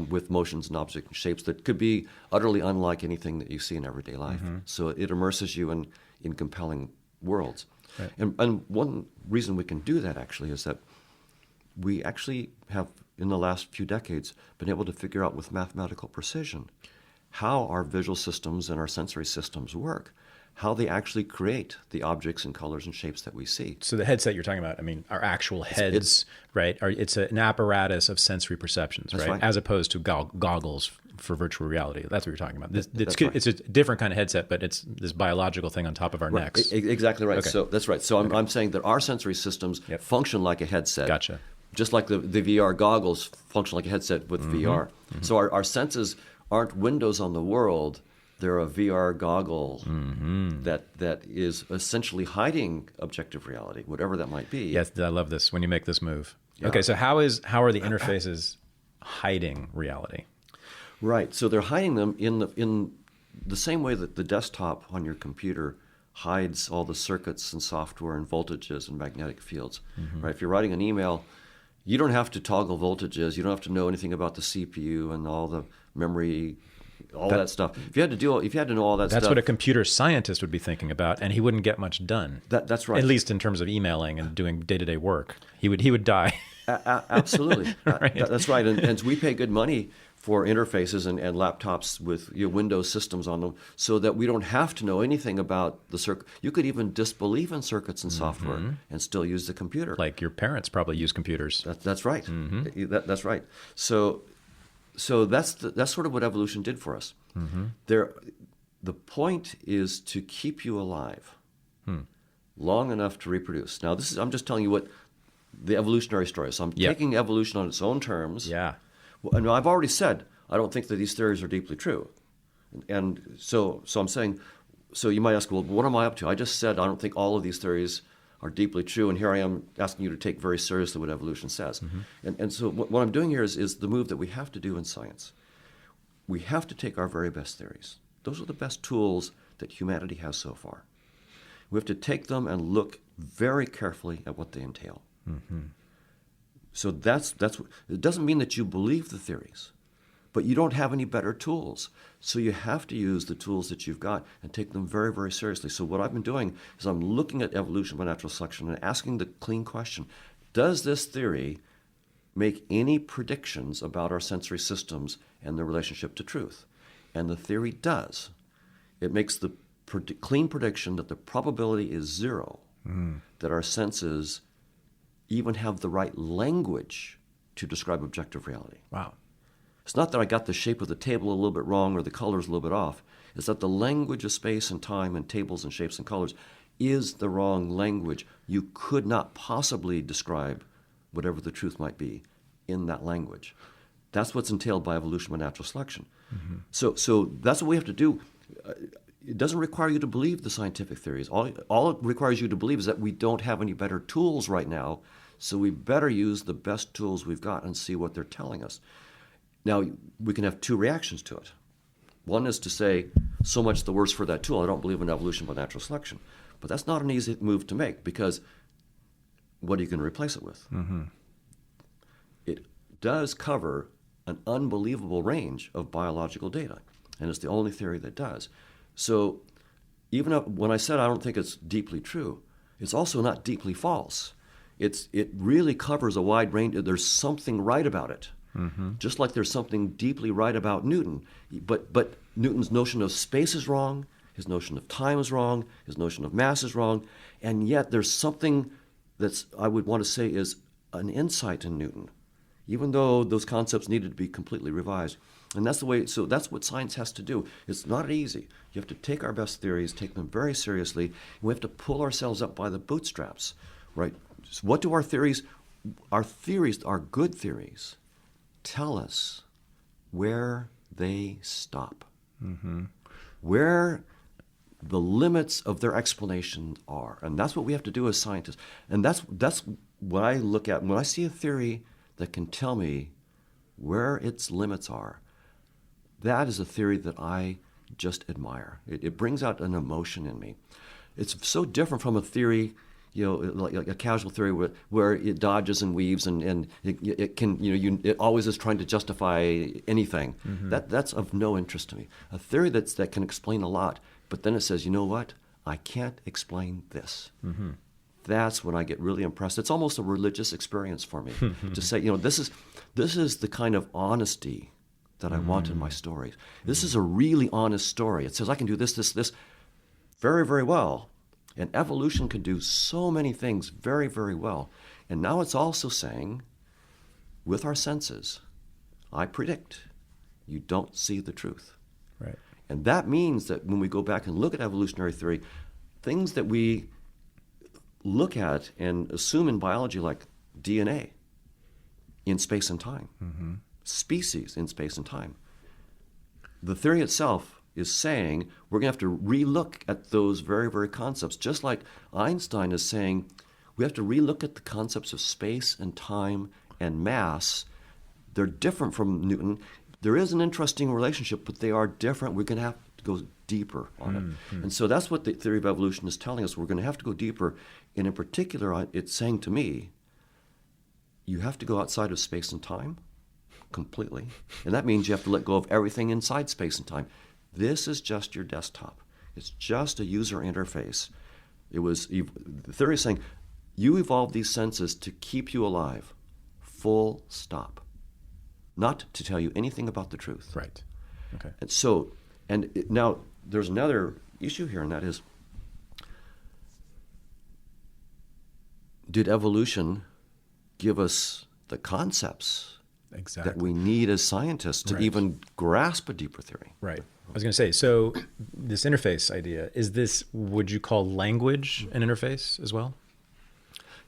with motions and objects and shapes that could be utterly unlike anything that you see in everyday life. So it immerses you in compelling worlds. Right. And one reason we can do that actually is that we actually have, in the last few decades, been able to figure out with mathematical precision how our visual systems and our sensory systems work, how they actually create the objects and colors and shapes that we see. So the headset you're talking about, I mean, our actual heads, right? It's an apparatus of sensory perceptions, right? As opposed to goggles for virtual reality. That's what you're talking about. It's a different kind of headset, but it's this biological thing on top of our necks. Exactly right. Okay. So that's right. So I'm saying that our sensory systems function like a headset. Gotcha. Just like the VR goggles function like a headset with VR. So our senses aren't windows on the world. They're a VR goggle that is essentially hiding objective reality, whatever that might be. Yes, I love this when you make this move. Yeah. Okay, so how are the interfaces hiding reality? Right. So they're hiding them in the same way that the desktop on your computer hides all the circuits and software and voltages and magnetic fields. Right. If you're writing an email, you don't have to toggle voltages. You don't have to know anything about the CPU and all the memory. That stuff. If you had to know all that stuff, that's what a computer scientist would be thinking about, and he wouldn't get much done. That's right. At least in terms of emailing and doing day-to-day work, he would die. Absolutely. Right. That's right. And we pay good money for interfaces and laptops with Windows systems on them so that we don't have to know anything about the circuit. You could even disbelieve in circuits and software and still use the computer. Like your parents probably use computers. That's right. That's right. So that's sort of what evolution did for us. The point is to keep you alive long enough to reproduce. Now, I'm just telling you what the evolutionary story is. So I'm taking evolution on its own terms. Yeah. Well, no, I've already said I don't think that these theories are deeply true. And so I'm saying, so you might ask, well, what am I up to? I just said I don't think all of these theories are deeply true, and here I am asking you to take very seriously what evolution says. And so what I'm doing here is the move that we have to do in science. We have to take our very best theories. Those are the best tools that humanity has so far. We have to take them and look very carefully at what they entail. So that's it doesn't mean that you believe the theories, but you don't have any better tools. So you have to use the tools that you've got and take them very, very seriously. So what I've been doing is I'm looking at evolution by natural selection and asking the clean question, does this theory make any predictions about our sensory systems and their relationship to truth? And the theory does. It makes the clean prediction that the probability is zero, that our senses even have the right language to describe objective reality. Wow. It's not that I got the shape of the table a little bit wrong or the colors a little bit off. It's that the language of space and time and tables and shapes and colors is the wrong language. You could not possibly describe whatever the truth might be in that language. That's what's entailed by evolution by natural selection. So that's what we have to do. It doesn't require you to believe the scientific theories. All it requires you to believe is that we don't have any better tools right now, so we better use the best tools we've got and see what they're telling us. Now, we can have two reactions to it. One is to say, so much the worse for that tool. I don't believe in evolution by natural selection. But that's not an easy move to make, because what are you going to replace it with? It does cover an unbelievable range of biological data, and it's the only theory that does. So even when I said I don't think it's deeply true, it's also not deeply false. It really covers a wide range. There's something right about it, just like there's something deeply right about Newton. But Newton's notion of space is wrong, his notion of time is wrong, his notion of mass is wrong, and yet there's something that's, I would want to say, is an insight in Newton, even though those concepts needed to be completely revised. And that's the way, so that's what science has to do. It's not easy. You have to take our best theories, take them very seriously, and we have to pull ourselves up by the bootstraps, right? So what do our theories, our good theories, tell us where they stop, where the limits of their explanation are. And that's what we have to do as scientists. And that's what I look at. When I see a theory that can tell me where its limits are, that is a theory that I just admire. It brings out an emotion in me. It's so different from a theory, like a causal theory where it dodges and weaves and it can, it always is trying to justify anything. That's of no interest to me. A theory that can explain a lot, but then it says, you know what? I can't explain this. That's when I get really impressed. It's almost a religious experience for me to say, this is the kind of honesty that I want in my stories. This is a really honest story. It says I can do this very, very well. And evolution can do so many things very, very well. And now it's also saying, with our senses, I predict you don't see the truth. Right. And that means that when we go back and look at evolutionary theory, things that we look at and assume in biology, like DNA in space and time, species in space and time, the theory itself is saying we're going to have to relook at those very, very concepts. Just like Einstein is saying we have to relook at the concepts of space and time and mass. They're different from Newton. There is an interesting relationship, but they are different. We're going to have to go deeper on it. And so that's what the theory of evolution is telling us. We're going to have to go deeper. And in particular, it's saying to me, you have to go outside of space and time completely. And that means you have to let go of everything inside space and time. This is just your desktop. It's just a user interface. The theory is saying you evolved these senses to keep you alive full stop. Not to tell you anything about the truth. Right. Okay. And so, now there's another issue here, and that is, did evolution give us the concepts Exactly. that we need as scientists to Right. even grasp a deeper theory? Right. I was going to say, so this interface idea, is this, would you call language an interface as well?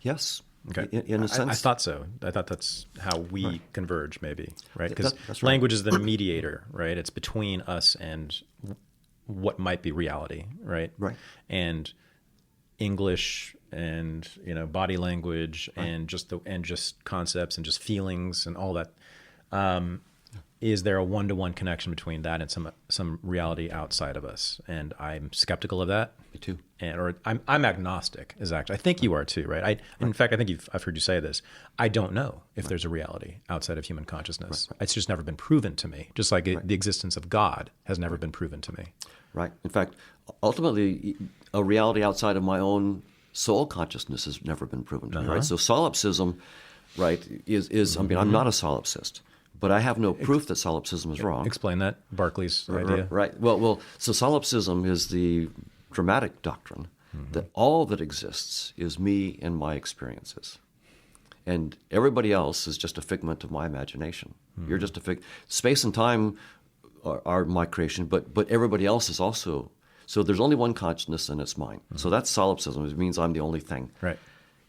Yes. Okay. In a sense. I thought so. I thought that's how we converge, maybe, right? Because That's right. language is the mediator, right? It's between us and what might be reality, right? Right. And English and body language and just concepts and just feelings and all that. Is there a one-to-one connection between that and some reality outside of us? And I'm skeptical of that. Me too. Or I'm agnostic. I think you are too, right? In fact, I think I've heard you say this. I don't know if there's a reality outside of human consciousness. Right. It's just never been proven to me. Just like the existence of God has never been proven to me. Right. In fact, ultimately, a reality outside of my own soul consciousness has never been proven to me. Right. So solipsism, right, is I mean, I'm not a solipsist, but I have no proof that solipsism is wrong. Explain that, Berkeley's idea. Right. Well. So solipsism is the dramatic doctrine that all that exists is me and my experiences, and everybody else is just a figment of my imagination. You're just a space and time are my creation, but everybody else is also. So there's only one consciousness, and it's mine. So that's solipsism. It means I'm the only thing. Right.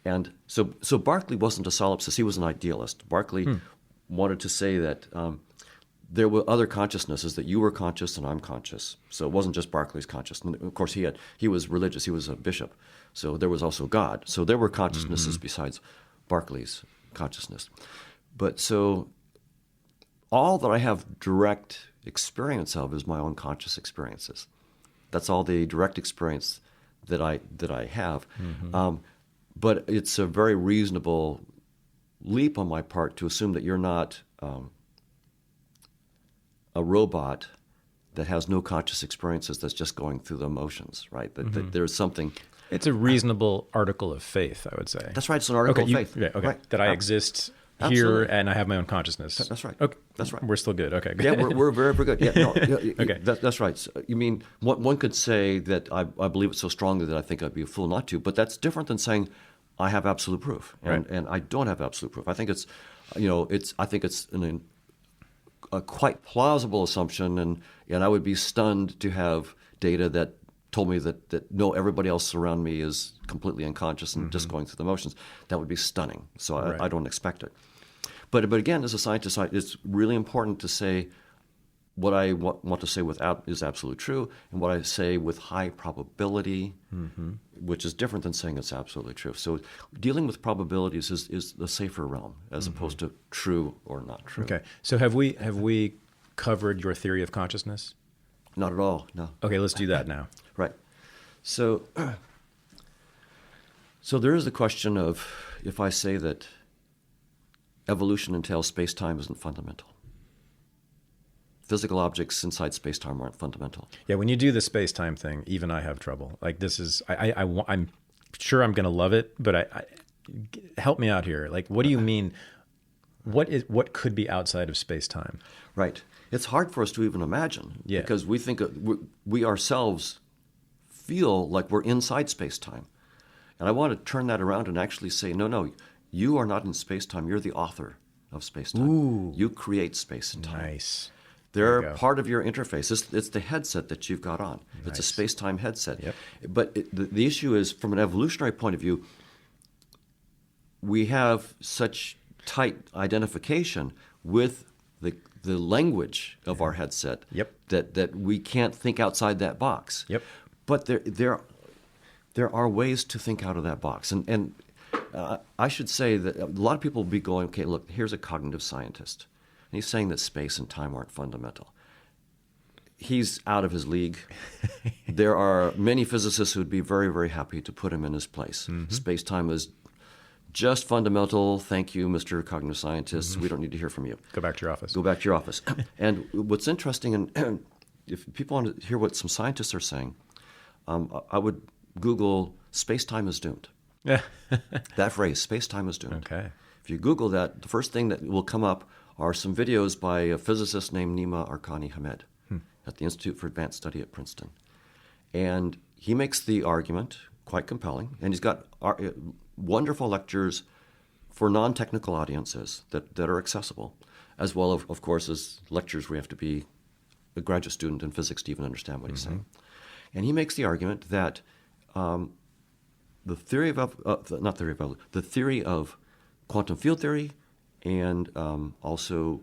And so Berkeley wasn't a solipsist. He was an idealist. Berkeley wanted to say that there were other consciousnesses, that you were conscious and I'm conscious. So it wasn't just Berkeley's consciousness. And of course, he was religious. He was a bishop. So there was also God. So there were consciousnesses besides Berkeley's consciousness. But so all that I have direct experience of is my own conscious experiences. That's all the direct experience that I have. But it's a very reasonable leap on my part to assume that you're not a robot that has no conscious experiences, that's just going through the emotions, right? That there's something. It's a reasonable article of faith, I would say. That's right. It's an article of faith. Yeah, okay. Right. That I exist here Absolutely. and I have my own consciousness. That's right. Okay. That's right. We're still good. Okay. Good. Yeah, we're very, very good. Yeah, no, Okay. That's right. So, you mean one could say that I believe it so strongly that I think I'd be a fool not to, but that's different than saying I have absolute proof, and I don't have absolute proof. I think it's, a quite plausible assumption, and I would be stunned to have data that told me that no, everybody else around me is completely unconscious and just going through the motions. That would be stunning. So I don't expect it. But again, as a scientist, it's really important to say what I want to say is absolutely true, and what I say with high probability, which is different than saying it's absolutely true. So dealing with probabilities is the safer realm as opposed to true or not true. Okay. So have we covered your theory of consciousness? Not at all, no. Okay, let's do that now. Right. So there is the question of, if I say that evolution entails space-time isn't fundamental. Physical objects inside space-time aren't fundamental. Yeah, when you do the space-time thing, even I have trouble. Like this is, I'm sure I'm going to love it, but help me out here. Like, what do you mean? What could be outside of space-time? Right. It's hard for us to even imagine because we think we ourselves feel like we're inside space-time. And I want to turn that around and actually say, no, you are not in space-time. You're the author of space-time. Ooh. You create space and time. Nice. They're part of your interface. It's the headset that you've got on. Nice. It's a space-time headset. Yep. But the issue is, from an evolutionary point of view, we have such tight identification with the language of our headset that we can't think outside that box. Yep. But there are ways to think out of that box. And I should say that a lot of people will be going, okay, look, here's a cognitive scientist. And he's saying that space and time aren't fundamental. He's out of his league. There are many physicists who would be very, very happy to put him in his place. Space-time is just fundamental. Thank you, Mr. Cognitive Scientist. We don't need to hear from you. Go back to your office. Go back to your office. And what's interesting, and if people want to hear what some scientists are saying, I would Google "space-time is doomed." Yeah. That phrase, "space-time is doomed." Okay. If you Google that, the first thing that will come up are some videos by a physicist named Nima Arkani Hamed at the Institute for Advanced Study at Princeton. And he makes the argument, quite compelling, and he's got wonderful lectures for non-technical audiences that are accessible, as well, of course, as lectures where you have to be a graduate student in physics to even understand what he's saying. And he makes the argument that the theory of quantum field theory and also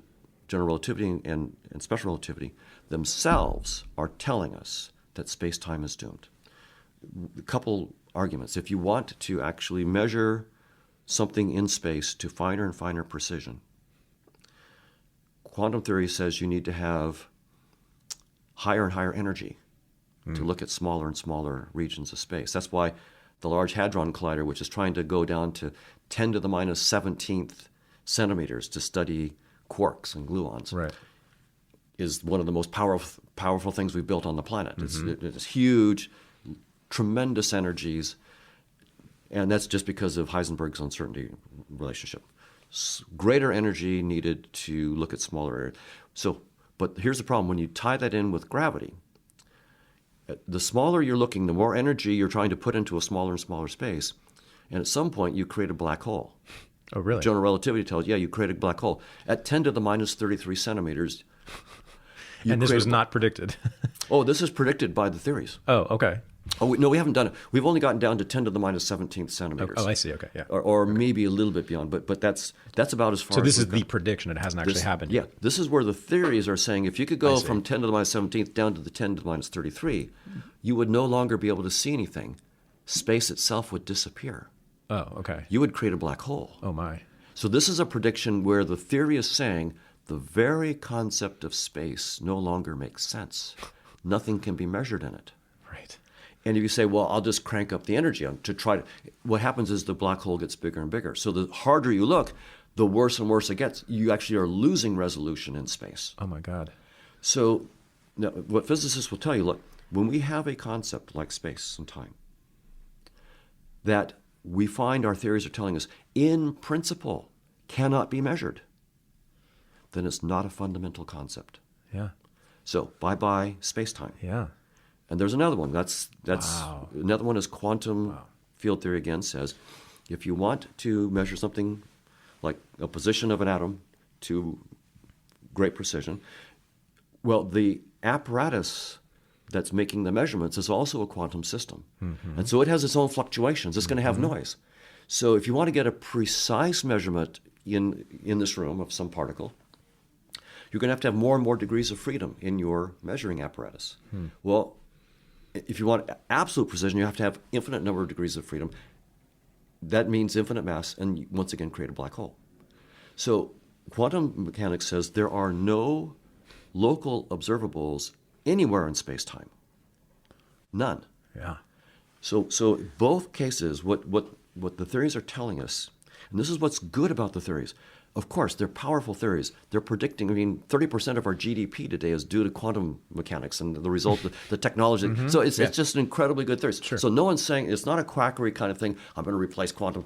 general relativity and special relativity themselves are telling us that space-time is doomed. A couple arguments. If you want to actually measure something in space to finer and finer precision, quantum theory says you need to have higher and higher energy to look at smaller and smaller regions of space. That's why the Large Hadron Collider, which is trying to go down to 10 to the minus 17th centimeters to study quarks and gluons, is one of the most powerful things we've built on the planet. It's huge, tremendous energies, and that's just because of Heisenberg's uncertainty relationship. Greater energy needed to look at smaller areas. But here's the problem. When you tie that in with gravity, the smaller you're looking, the more energy you're trying to put into a smaller and smaller space, and at some point you create a black hole. Oh, really? General relativity tells you, you create a black hole. At 10 to the minus 33 centimeters, and this was not predicted. Oh, this is predicted by the theories. Oh, okay. Oh, no, we haven't done it. We've only gotten down to 10 to the minus 17th centimeters. Oh, I see. Okay, yeah. Or maybe a little bit beyond, but that's about as far as... So this is the prediction. It hasn't actually happened yet. Yeah, this is where the theories are saying if you could go from 10 to the minus 17th down to the 10 to the minus 33, you would no longer be able to see anything. Space itself would disappear. Oh, okay. You would create a black hole. Oh, my. So this is a prediction where the theory is saying the very concept of space no longer makes sense. Nothing can be measured in it. Right. And if you say, well, I'll just crank up the energy to try to... What happens is the black hole gets bigger and bigger. So the harder you look, the worse and worse it gets. You actually are losing resolution in space. Oh, my God. So now, what physicists will tell you, look, when we have a concept like space and time that we find our theories are telling us, in principle, cannot be measured, then it's not a fundamental concept. Yeah. So bye-bye space-time. Yeah. And there's another one. That's Wow. Another one is quantum field theory again says, if you want to measure something like a position of an atom to great precision, well, the apparatus that's making the measurements is also a quantum system. And so it has its own fluctuations. It's going to have noise. So if you want to get a precise measurement in this room of some particle, you're going to have more and more degrees of freedom in your measuring apparatus. Well, if you want absolute precision, you have to have infinite number of degrees of freedom. That means infinite mass, and you once again create a black hole. So quantum mechanics says there are no local observables anywhere in space-time. None. Yeah. So both cases, what the theories are telling us, and this is what's good about the theories. Of course, they're powerful theories. They're predicting, 30% of our GDP today is due to quantum mechanics and the result of the technology. So it's just an incredibly good theory. Sure. So no one's saying, it's not a quackery kind of thing, I'm going to replace quantum.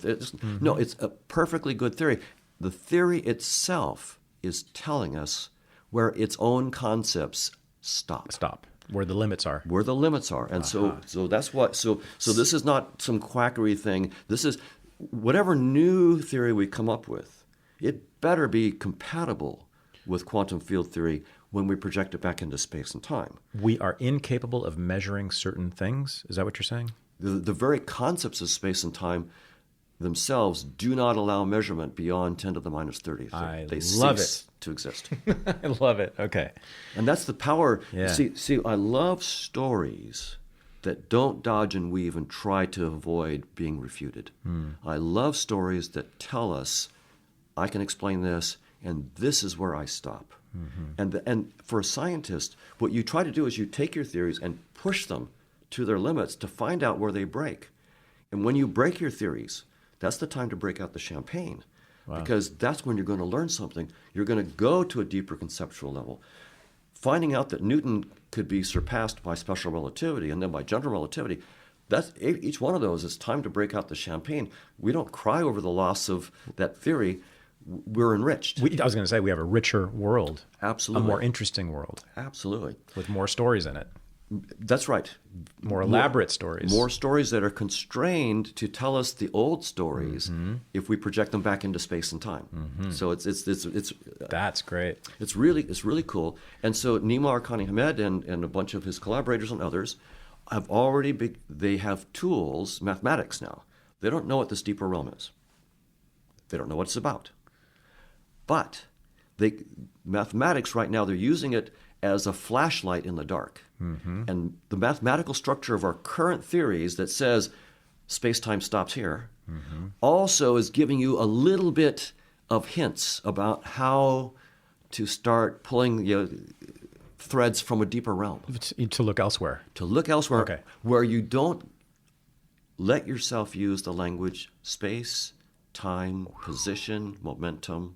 No, it's a perfectly good theory. The theory itself is telling us where its own concepts stop. Where the limits are. Where the limits are. And so that's what, so this is not some quackery thing. This is whatever new theory we come up with, it better be compatible with quantum field theory when we project it back into space and time. We are incapable of measuring certain things? Is that what you're saying? The very concepts of space and time themselves do not allow measurement beyond 10 to the minus 30. They love cease to exist. I love it. Okay. And that's the power. Yeah. See, I love stories that don't dodge and weave and try to avoid being refuted. I love stories that tell us, I can explain this, and this is where I stop. And for a scientist, what you try to do is you take your theories and push them to their limits to find out where they break. And when you break your theories, that's the time to break out the champagne. Wow. Because that's when you're going to learn something. You're going to go to a deeper conceptual level. Finding out that Newton could be surpassed by special relativity and then by general relativity, That's each one of those is time to break out the champagne. We don't cry over the loss of that theory. We're enriched. I was going to say we have a richer world. Absolutely. A more interesting world. Absolutely. With more stories in it. That's right. More elaborate stories. More stories that are constrained to tell us the old stories if we project them back into space and time. So it's that's great. It's really cool. And so Nima Arkhani Hamed and a bunch of his collaborators and others have they have tools, mathematics now. They don't know what this deeper realm is. They don't know what it's about. But mathematics right now, they're using it as a flashlight in the dark. And the mathematical structure of our current theories that says space-time stops here also is giving you a little bit of hints about how to start pulling threads from a deeper realm. To look elsewhere. To look elsewhere, okay. Where you don't let yourself use the language space, time, position, momentum,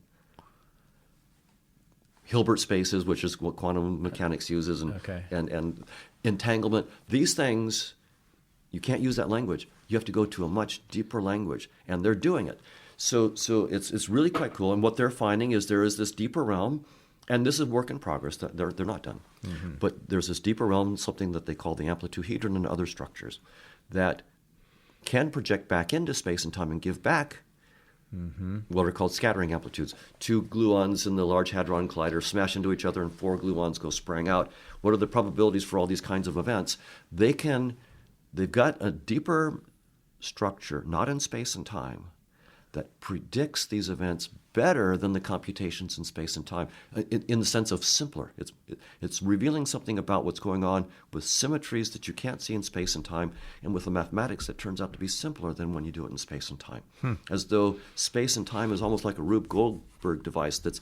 Hilbert spaces, which is what quantum mechanics uses, and entanglement. These things, you can't use that language. You have to go to a much deeper language, and they're doing it. So it's really quite cool. And what they're finding is there is this deeper realm, and this is work in progress. They're not done, but there's this deeper realm, something that they call the amplituhedron and other structures, that can project back into space and time and give back what are called scattering amplitudes. 2 gluons in the Large Hadron Collider smash into each other and 4 gluons go spraying out. What are the probabilities for all these kinds of events? They've got a deeper structure, not in space and time, that predicts these events better than the computations in space and time, in the sense of simpler. It's revealing something about what's going on with symmetries that you can't see in space and time, and with the mathematics that turns out to be simpler than when you do it in space and time. As though space and time is almost like a Rube Goldberg device that's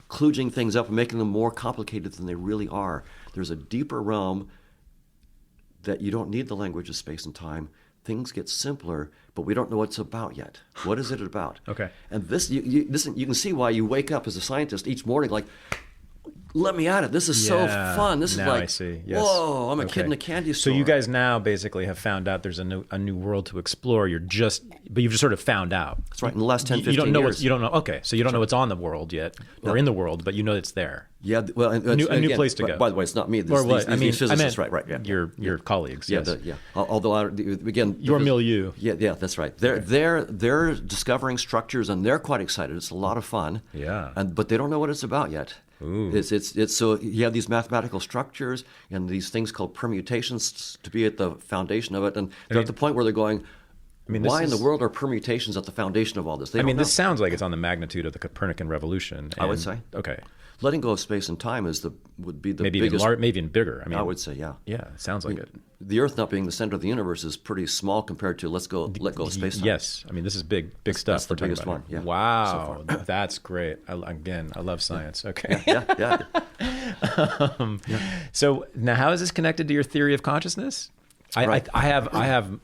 kludging things up and making them more complicated than they really are. There's a deeper realm that you don't need the language of space and time. Things get simpler, but we don't know what it's about yet. What is it about? Okay. And this, you can see why you wake up as a scientist each morning like, let me at it. This is so fun. This is like, I see. Yes. Whoa, I'm a kid in a candy store. So you guys now basically have found out there's a new world to explore. But you've just sort of found out. That's right. In the last 10, 15 you don't know years. You don't know. Okay. So you don't know what's on the world yet, or in the world, but you know it's there. Yeah. Well, a new place to go. By the way, it's not me. Or what? These physicists, right? Yeah. Your colleagues. Yeah. Yes. Although again, your milieu. Yeah. That's right. They're discovering structures and they're quite excited. It's a lot of fun. Yeah. But they don't know what it's about yet. Ooh. It's so you have these mathematical structures and these things called permutations to be at the foundation of it, and they're at the point where they're going, why in the world are permutations at the foundation of all this? This sounds like it's on the magnitude of the Copernican revolution. I would say. Okay. Letting go of space and time would be the maybe biggest. Maybe even bigger. I would say, yeah. Yeah, it sounds like it. The Earth not being the center of the universe is pretty small compared to let go of space time. Yes, this is big stuff. That's the biggest one. Yeah. Wow, so that's great. I love science. Okay. Yeah. So now, how is this connected to your theory of consciousness? Right. I have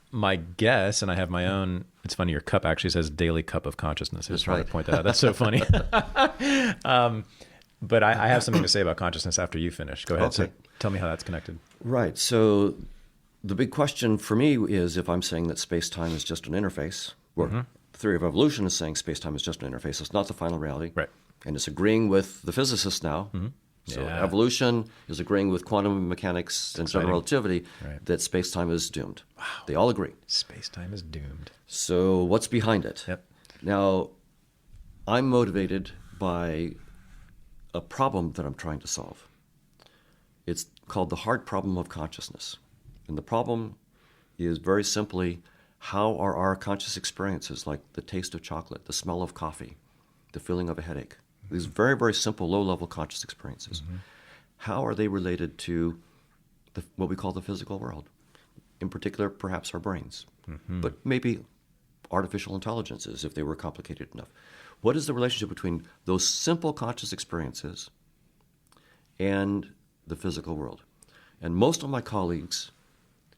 my guess, and I have my own. It's funny. Your cup actually says "Daily Cup of Consciousness." I just want to point that out. That's so funny. But I have something to say about consciousness after you finish. Go ahead. Okay. So tell me how that's connected. Right. So the big question for me is if I'm saying that space-time is just an interface, or the theory of evolution is saying space-time is just an interface. It's not the final reality. Right. And it's agreeing with the physicists now. So evolution is agreeing with quantum mechanics and general relativity that space-time is doomed. Wow. They all agree. Space-time is doomed. So what's behind it? Yep. Now, I'm motivated by a problem that I'm trying to solve. It's called the hard problem of consciousness. And the problem is very simply, how are our conscious experiences, like the taste of chocolate, the smell of coffee, the feeling of a headache, these very, very simple low-level conscious experiences, how are they related to what we call the physical world? In particular, perhaps our brains, but maybe artificial intelligences if they were complicated enough. What is the relationship between those simple conscious experiences and the physical world? And most of my colleagues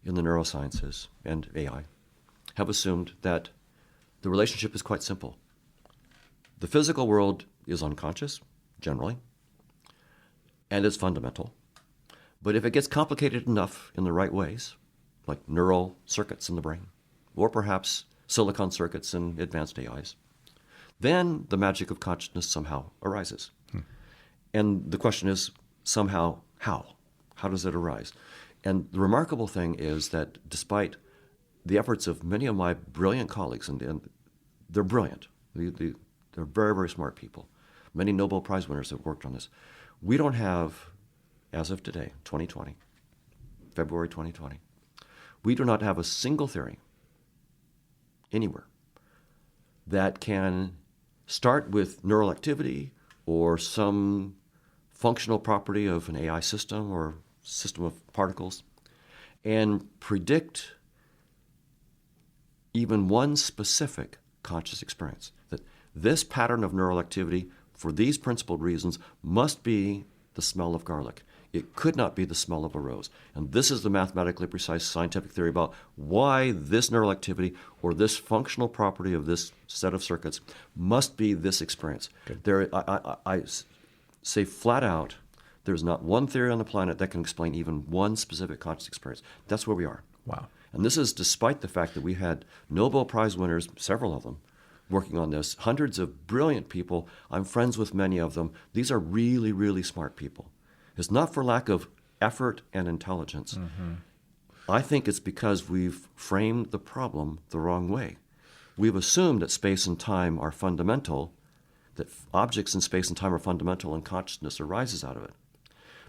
in the neurosciences and AI have assumed that the relationship is quite simple. The physical world is unconscious, generally, and it's fundamental. But if it gets complicated enough in the right ways, like neural circuits in the brain, or perhaps silicon circuits in advanced AIs, then the magic of consciousness somehow arises. And the question is, somehow, how? How does it arise? And the remarkable thing is that despite the efforts of many of my brilliant colleagues, and they're brilliant, they're very, very smart people. Many Nobel Prize winners have worked on this. We don't have, as of today, 2020, February 2020, we do not have a single theory anywhere that can start with neural activity or some functional property of an AI system or system of particles and predict even one specific conscious experience. That this pattern of neural activity for these principled reasons must be the smell of garlic. It could not be the smell of a rose. And this is the mathematically precise scientific theory about why this neural activity or this functional property of this set of circuits must be this experience. I say flat out, there's not one theory on the planet that can explain even one specific conscious experience. That's where we are. Wow. And this is despite the fact that we had Nobel Prize winners, several of them, working on this, hundreds of brilliant people. I'm friends with many of them. These are really, really smart people. It's not for lack of effort and intelligence. I think it's because we've framed the problem the wrong way. We've assumed that space and time are fundamental, that objects in space and time are fundamental, and consciousness arises out of it.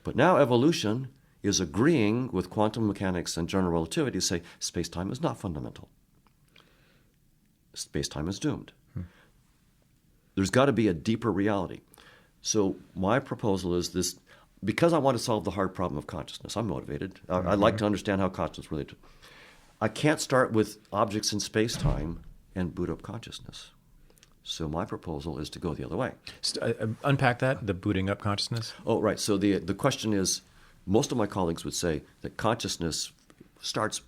But now evolution is agreeing with quantum mechanics and general relativity to say space-time is not fundamental. Space-time is doomed. There's got to be a deeper reality. So my proposal is this. Because I want to solve the hard problem of consciousness, I'm motivated. I'd like to understand how consciousness relates. I can't start with objects in space-time and boot up consciousness. So my proposal is to go the other way. Unpack that, the booting up consciousness. Oh, right. So the question is, most of my colleagues would say that consciousness starts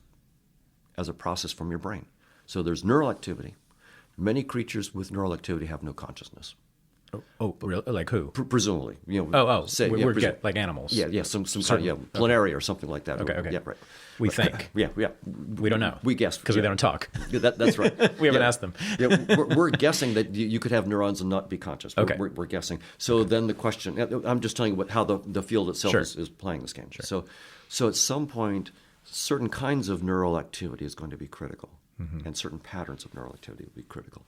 as a process from your brain. So there's neural activity. Many creatures with neural activity have no consciousness. Oh, really? Like who? Presumably, Say, we're like animals. Yeah, some kind of planaria or something like that. Okay. Yeah, right. We think. Yeah. We don't know. We guess because we don't talk. That's right. We haven't asked them. We're guessing that you could have neurons and not be conscious. We're guessing. So then the question, I'm just telling you how the field itself is playing this game. Sure. So at some point, certain kinds of neural activity is going to be critical, and certain patterns of neural activity will be critical,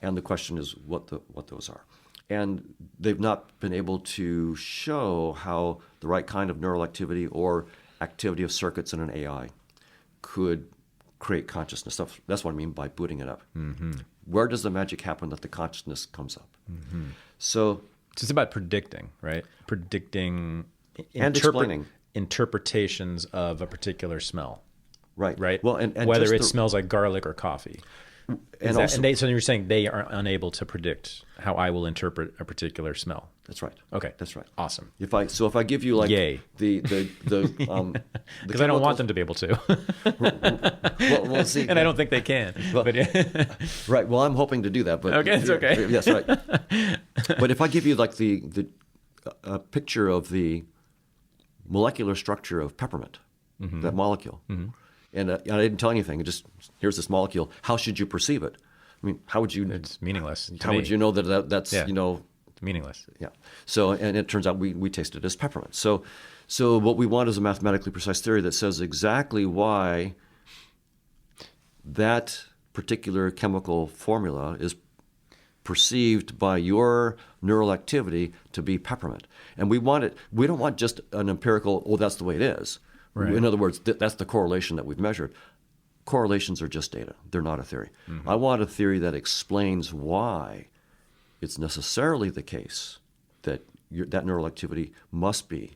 and the question is what those are. And they've not been able to show how the right kind of neural activity or activity of circuits in an AI could create consciousness. That's what I mean by booting it up. Where does the magic happen that the consciousness comes up? So it's about predicting, right? Predicting and explaining interpretations of a particular smell. Right. Well, and whether it smells like garlic or coffee. So you're saying they are unable to predict how I will interpret a particular smell. That's right. Okay, that's right. Awesome. If I give you like Yay. the because I don't want them to be able to. We'll see. And I don't think they can. Well, right. Well, I'm hoping to do that, but okay, it's okay. Yes, right. But if I give you like the picture of the molecular structure of peppermint, that molecule. And I didn't tell anything. Just here's this molecule. How should you perceive it? I mean, how would you? It's meaningless. How would you know that's It's meaningless. Yeah. So and it turns out we taste it as peppermint. So what we want is a mathematically precise theory that says exactly why that particular chemical formula is perceived by your neural activity to be peppermint. And we want it. We don't want just an empirical. Oh, that's the way it is. Right. In other words, that's the correlation that we've measured. Correlations are just data. They're not a theory. I want a theory that explains why it's necessarily the case that that neural activity must be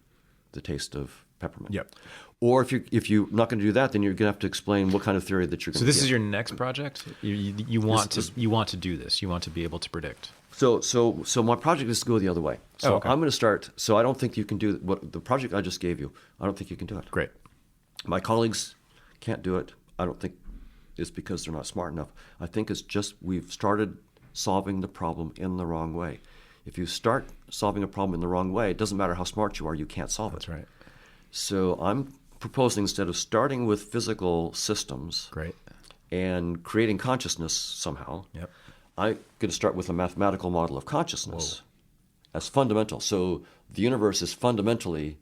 the taste of peppermint. Yep. Or if you're not going to do that, then you're going to have to explain what kind of theory that you're going to So this is your next project? You want to do this. You want to be able to predict. So my project is to go the other way. So I'm going to start. So I don't think you can do what the project I just gave you. I don't think you can do it. Great. My colleagues can't do it. I don't think it's because they're not smart enough. I think it's just we've started solving the problem in the wrong way. If you start solving a problem in the wrong way, it doesn't matter how smart you are, you can't solve it. That's right. So I'm proposing, instead of starting with physical systems Great. and creating consciousness somehow, Yep. I'm going to start with a mathematical model of consciousness as fundamental. So the universe is fundamentally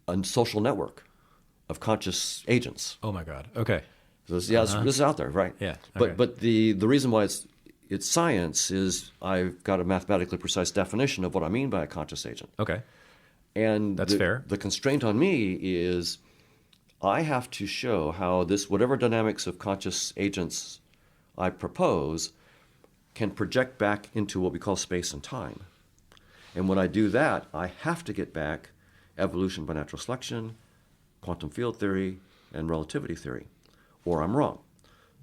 a social network of conscious agents. Oh my God. Okay. So this is out there, right? Yeah. Okay. But the reason why it's science is I've got a mathematically precise definition of what I mean by a conscious agent. Okay. And That's fair. The constraint on me is I have to show how this, whatever dynamics of conscious agents I propose, can project back into what we call space and time. And when I do that, I have to get back evolution by natural selection, quantum field theory, and relativity theory, or I'm wrong.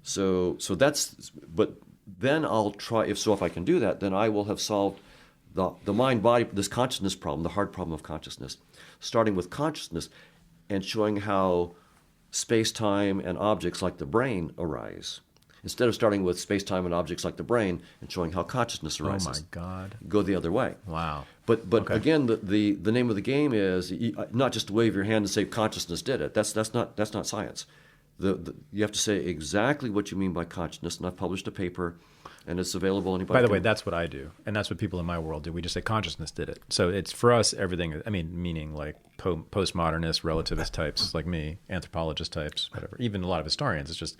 So that's, but then I'll try, if I can do that, then I will have solved the mind-body, this consciousness problem, the hard problem of consciousness, starting with consciousness and showing how space-time and objects like the brain arise. Instead of starting with space-time and objects like the brain and showing how consciousness arises. Oh my God. Go the other way. Wow. But Okay. again, the name of the game is not just to wave your hand and say consciousness did it. That's not science. You have to say exactly what you mean by consciousness, and I've published a paper, and it's available. Anybody. By the way, that's what I do, and that's what people in my world do. We just say consciousness did it. So it's for us everything. I mean, meaning like postmodernist, relativist types like me, anthropologist types, whatever. Even a lot of historians. It's just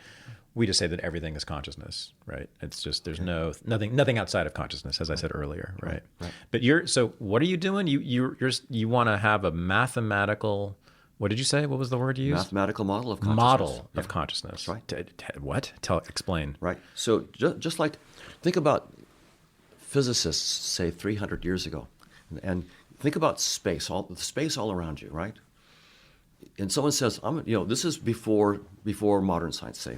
we just say that everything is consciousness, right? It's just there's nothing outside of consciousness, as I said earlier, right? Right. But so what are you doing? You want to have a mathematical. What did you say? What was the word you used? Mathematical model of consciousness. Model of consciousness. That's right. What? Explain. Right. So just like, think about physicists, say 300 years ago, and think about space, the space all around you, right? And someone says, this is before modern science, say,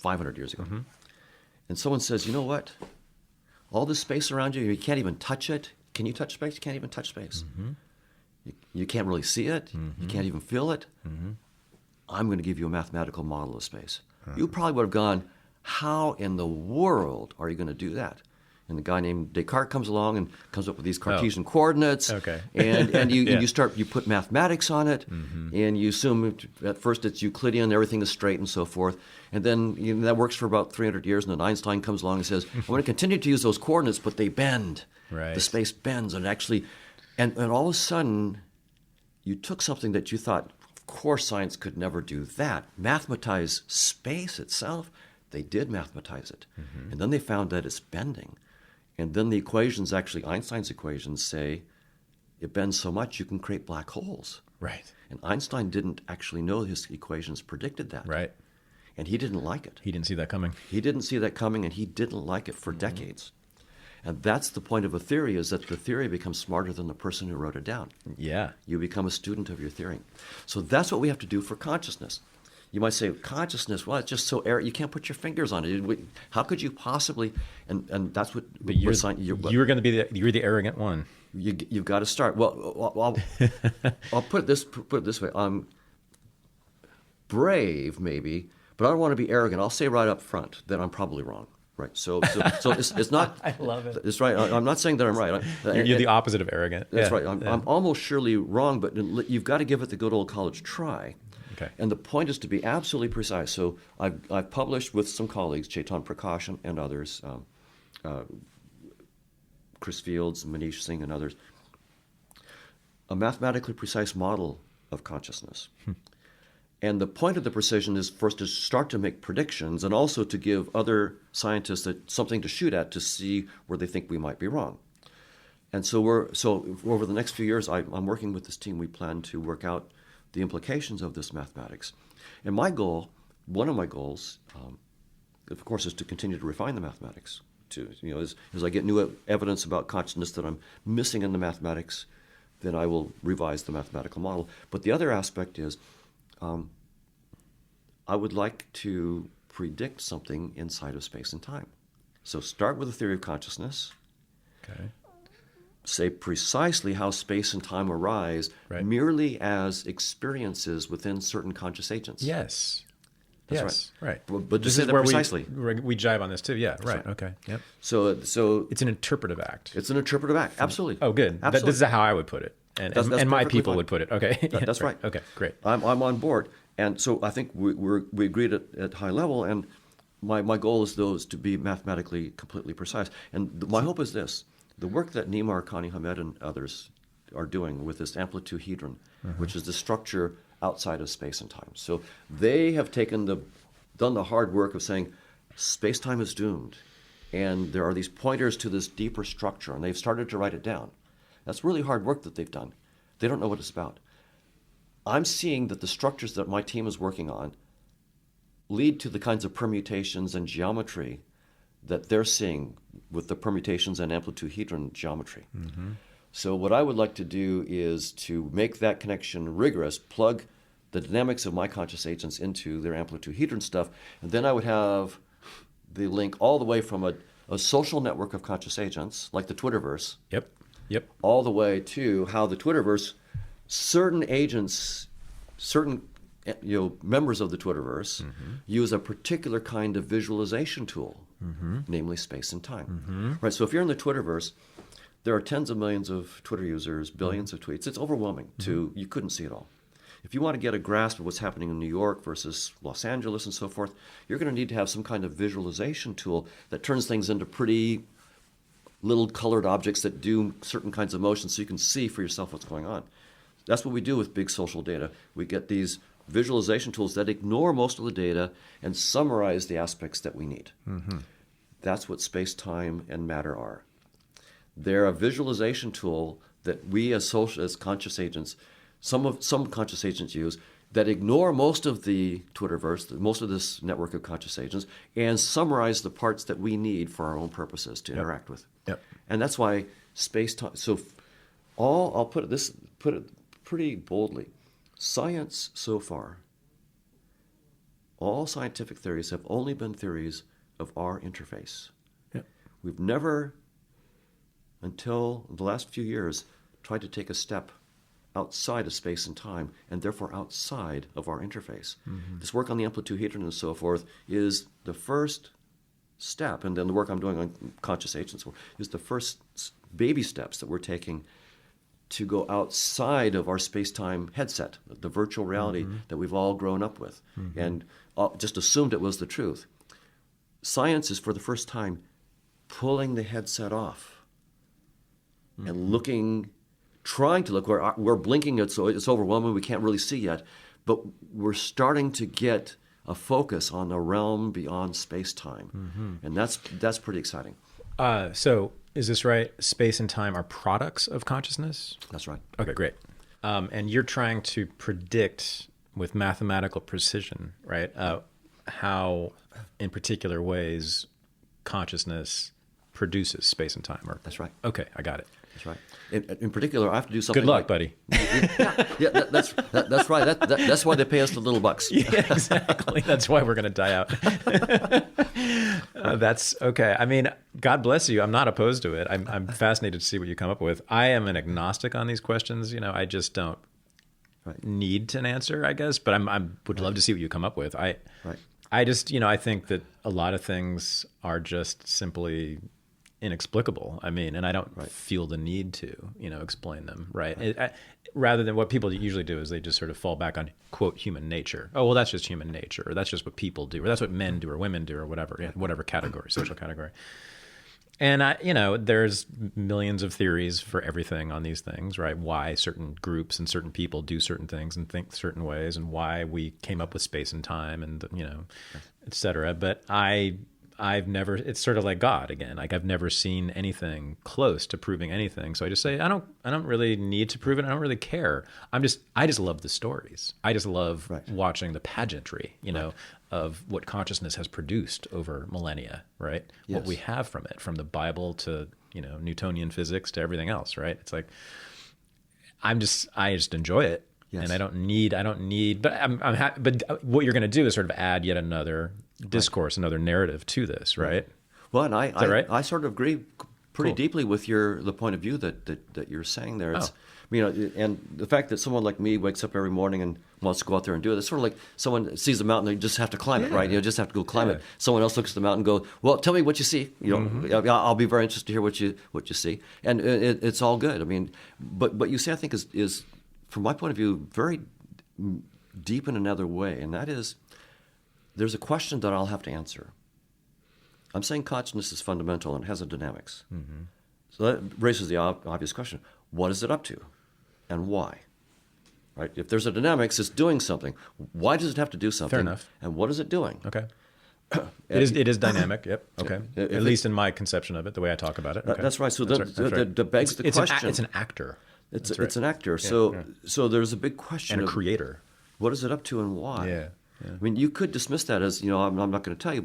500 years ago. Mm-hmm. And someone says, you know what? All this space around you, you can't even touch it. Can you touch space? You can't even touch space. Mm-hmm. You can't really see it. Mm-hmm. You can't even feel it. Mm-hmm. I'm going to give you a mathematical model of space. Uh-huh. You probably would have gone, how in the world are you going to do that? And the guy named Descartes comes along and comes up with these Cartesian coordinates. Okay. And you put mathematics on it, mm-hmm. and you assume at first it's Euclidean, everything is straight and so forth. And then that works for about 300 years, and then Einstein comes along and says, I'm going to continue to use those coordinates, but they bend. Right. The space bends, and actually, and all of a sudden, you took something that you thought, of course, science could never do that. Mathematize space itself. They did mathematize it. Mm-hmm. And then they found that it's bending. And then the equations, actually, Einstein's equations say it bends so much you can create black holes. Right. And Einstein didn't actually know his equations predicted that. Right. And he didn't like it. He didn't see that coming. He didn't see that coming, and he didn't like it for decades. And that's the point of a theory, is that the theory becomes smarter than the person who wrote it down. Yeah. You become a student of your theory. So that's what we have to do for consciousness. You might say, consciousness, well, it's just so arrogant. You can't put your fingers on it. How could you possibly? And that's what. But you're going to be you're the arrogant one. You've got to start. Well, I'll put it this way. I'm brave, maybe, but I don't want to be arrogant. I'll say right up front that I'm probably wrong. Right. So it's not. I love it. It's right. I'm not saying that I'm right. You're the opposite of arrogant. That's right. I'm almost surely wrong, but you've got to give it the good old college try. Okay. And the point is to be absolutely precise. So I've published with some colleagues, Chetan Prakash and others, Chris Fields, Manish Singh, and others, a mathematically precise model of consciousness. And the point of the precision is first to start to make predictions and also to give other scientists something to shoot at to see where they think we might be wrong. And so over the next few years, I'm working with this team. We plan to work out the implications of this mathematics. And one of my goals, of course, is to continue to refine the mathematics. As I get new evidence about consciousness that I'm missing in the mathematics, then I will revise the mathematical model. But the other aspect is, I would like to predict something inside of space and time. So start with a theory of consciousness. Okay. Say precisely how space and time arise merely as experiences within certain conscious agents. Yes. That's right. But to say that precisely. We jive on this too. Yeah, right. Okay. Yep. So it's an interpretive act. It's an interpretive act. Absolutely. Oh, good. Absolutely. This is how I would put it. and That's my perfectly people fine. would put it. Okay. Yeah, That's right. Okay, great. I'm on board. And so I think we agreed at high level, and my goal is those to be mathematically completely precise. And my hope is this: the work that Nima Arkhani Hamed and others are doing with this amplituhedron, which is the structure outside of space and time. So they have done the hard work of saying space-time is doomed, and there are these pointers to this deeper structure, and they've started to write it down. That's really hard work that they've done. They don't know what it's about. I'm seeing that the structures that my team is working on lead to the kinds of permutations and geometry that they're seeing with the permutations and amplituhedron geometry. So what I would like to do is to make that connection rigorous, plug the dynamics of my conscious agents into their amplituhedron stuff, and then I would have the link all the way from a social network of conscious agents, like the Twitterverse, Yep. all the way to how the Twitterverse, certain agents, certain members of the Twitterverse use a particular kind of visualization tool, namely space and time. Right. So if you're in the Twitterverse, there are tens of millions of Twitter users, billions of tweets. It's overwhelming. You couldn't see it all. If you want to get a grasp of what's happening in New York versus Los Angeles and so forth, you're going to need to have some kind of visualization tool that turns things into pretty little colored objects that do certain kinds of motions so you can see for yourself what's going on. That's what we do with big social data. We get these visualization tools that ignore most of the data and summarize the aspects that we need. That's what space, time, and matter are. They're a visualization tool that we as conscious agents, some conscious agents use, that ignore most of the Twitterverse, most of this network of conscious agents, and summarize the parts that we need for our own purposes to interact with. And that's why space, time. So I'll put it pretty boldly. Science so far, all scientific theories have only been theories of our interface. We've never, until the last few years, tried to take a step outside of space and time, and therefore outside of our interface. This work on the amplituhedron and so forth is the first step, and then the work I'm doing on conscious agents is the first baby steps that we're taking to go outside of our space-time headset, the virtual reality that we've all grown up with, and just assumed it was the truth. Science is, for the first time, pulling the headset off and trying to look. We're blinking it, so it's overwhelming. We can't really see yet, but we're starting to get a focus on a realm beyond space-time, and that's pretty exciting. So is this right? Space and time are products of consciousness? That's right. Okay, great. And you're trying to predict with mathematical precision, right, how, in particular ways, consciousness produces space and time. That's right. Okay, I got it. That's right. In particular, I have to do something. Good luck, buddy. That's right. That's why they pay us the little bucks. Yeah, exactly. That's why we're going to die out. That's okay. I mean, God bless you. I'm not opposed to it. I'm fascinated to see what you come up with. I am an agnostic on these questions. I just don't need an answer, I guess. But I would love to see what you come up with. I just, I think that a lot of things are just simply inexplicable. I mean, and I don't feel the need to, explain them, right? Rather than what people usually do is they just sort of fall back on, quote, human nature. Oh, well, that's just human nature, or that's just what people do, or that's what men do or women do, or whatever, whatever category, social category. And there's millions of theories for everything on these things, right? Why certain groups and certain people do certain things and think certain ways, and why we came up with space and time, and et cetera. But I've never, it's sort of like God again. Like I've never seen anything close to proving anything. So I just say, I don't really need to prove it. I don't really care. I just love the stories. I just love watching the pageantry, of what consciousness has produced over millennia, right? Yes. What we have from it, from the Bible to, Newtonian physics to everything else, right? It's like, I just enjoy it. Yes. And I don't need, but I'm happy. But what you're going to do is sort of add yet another discourse, another narrative to this, right? Well, and I sort of agree pretty Cool. deeply with the point of view that you're saying there. It's, Oh. and the fact that someone like me wakes up every morning and wants to go out there and do it, it's sort of like someone sees a mountain, they just have to climb it, right? You just have to go climb it. Someone else looks at the mountain and goes, well, tell me what you see. I'll be very interested to hear what you see. And it's all good. I mean, but what you say, I think, is from my point of view, very deep in another way, and that is, there's a question that I'll have to answer. I'm saying consciousness is fundamental and has a dynamics. So that raises the obvious question: what is it up to, and why? Right? If there's a dynamics, it's doing something. Why does it have to do something? Fair enough. And what is it doing? Okay. It is dynamic. Yep. Okay. If At least in my conception of it, the way I talk about it. Okay. That's right. So That's right. that begs the question. It's an actor. It's an actor. Yeah. So there's a big question And a of creator. what is it up to and why? Yeah. I mean, you could dismiss that as, I'm not going to tell you,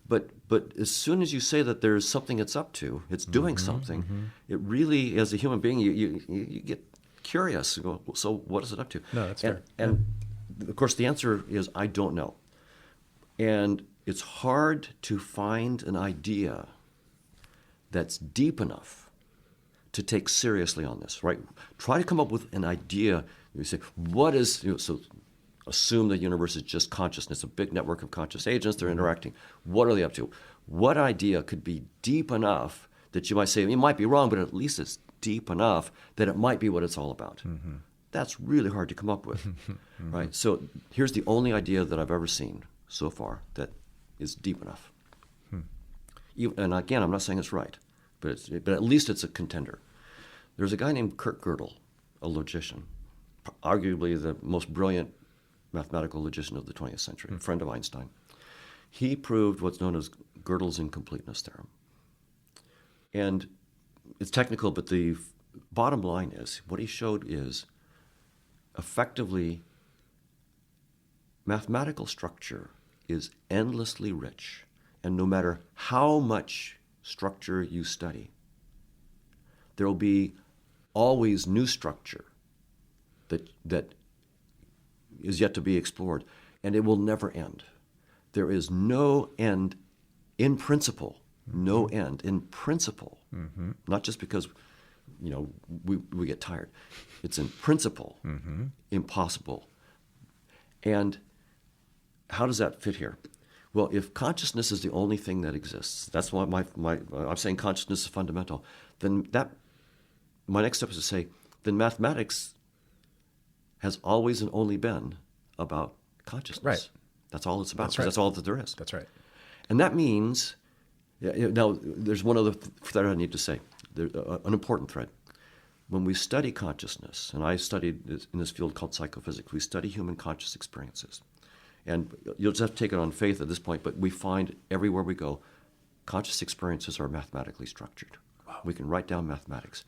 but as soon as you say that there's something it's up to, it's doing something, it really, as a human being, you get curious. You go, so what is it up to? No, that's fair. And of course, the answer is I don't know. And it's hard to find an idea that's deep enough to take seriously on this, right? Try to come up with an idea. You say, what is, so assume the universe is just consciousness, a big network of conscious agents, they're interacting. What are they up to? What idea could be deep enough that you might say, you might be wrong, but at least it's deep enough that it might be what it's all about? That's really hard to come up with, right? So here's the only idea that I've ever seen so far that is deep enough. And again, I'm not saying it's right, but at least it's a contender. There's a guy named Kurt Gödel, a logician, arguably the most brilliant mathematical logician of the 20th century, a friend of Einstein. He proved what's known as Gödel's incompleteness theorem. And it's technical, but the bottom line is, what he showed is, effectively, mathematical structure is endlessly rich. And no matter how much structure you study, there will be always new structure that is yet to be explored, and it will never end. There is no end in principle, no end in principle, not just because we get tired. It's in principle impossible. And how does that fit here? Well, if consciousness is the only thing that exists, that's why I'm saying consciousness is fundamental, then my next step is to say, then mathematics has always and only been about consciousness. Right. That's all it's about. That's right. That's all that there is. That's right. And that means, now there's one other thread I need to say, an important thread. When we study consciousness, and I studied in this field called psychophysics, we study human conscious experiences. And you'll just have to take it on faith at this point, but we find everywhere we go, conscious experiences are mathematically structured. Wow. We can write down mathematics.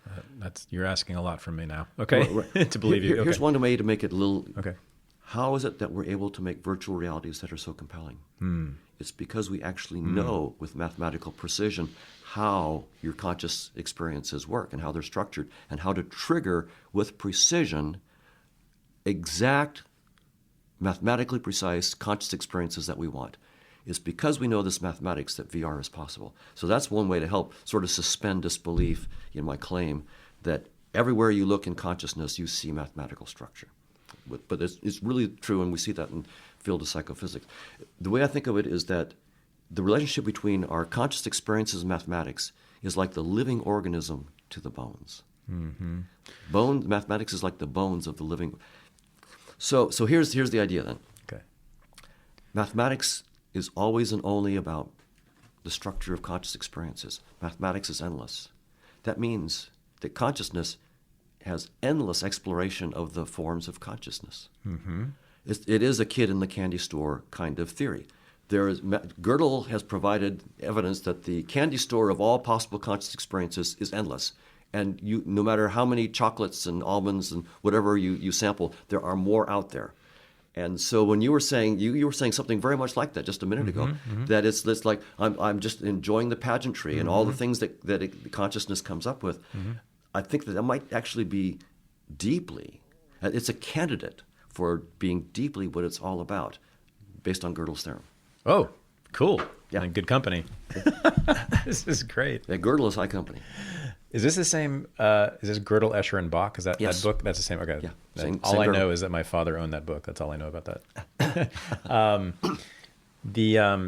You're asking a lot from me now. Okay, right. To believe you. Here's one way to make it a little. Okay. How is it that we're able to make virtual realities that are so compelling? It's because we actually know with mathematical precision how your conscious experiences work and how they're structured and how to trigger with precision exact, mathematically precise conscious experiences that we want. It's because we know this mathematics that VR is possible. So that's one way to help sort of suspend disbelief in my claim that everywhere you look in consciousness, you see mathematical structure. But it's really true, and we see that in the field of psychophysics. The way I think of it is that the relationship between our conscious experiences and mathematics is like the living organism to the bones. Mathematics is like the bones of the living. So here's the idea then. Okay. Mathematics is always and only about the structure of conscious experiences. Mathematics is endless. That means that consciousness has endless exploration of the forms of consciousness. It is a kid in the candy store kind of theory. Gödel has provided evidence that the candy store of all possible conscious experiences is endless. And no matter how many chocolates and almonds and whatever you sample, there are more out there. And so when you were saying you were saying something very much like that just a minute ago, that it's like I'm just enjoying the pageantry and all the things that consciousness comes up with. I think that might actually be deeply, it's a candidate for being deeply what it's all about, based on Gödel's theorem. Oh, Cool. Yeah. And good company. This is great. Yeah, Gödel is high company. Is this the same? Is this Gödel, Escher, and Bach? Is that Yes. that book? That's the same. Okay. Yeah. All Same I know Gödel. is that my father owned that book. That's all I know about that.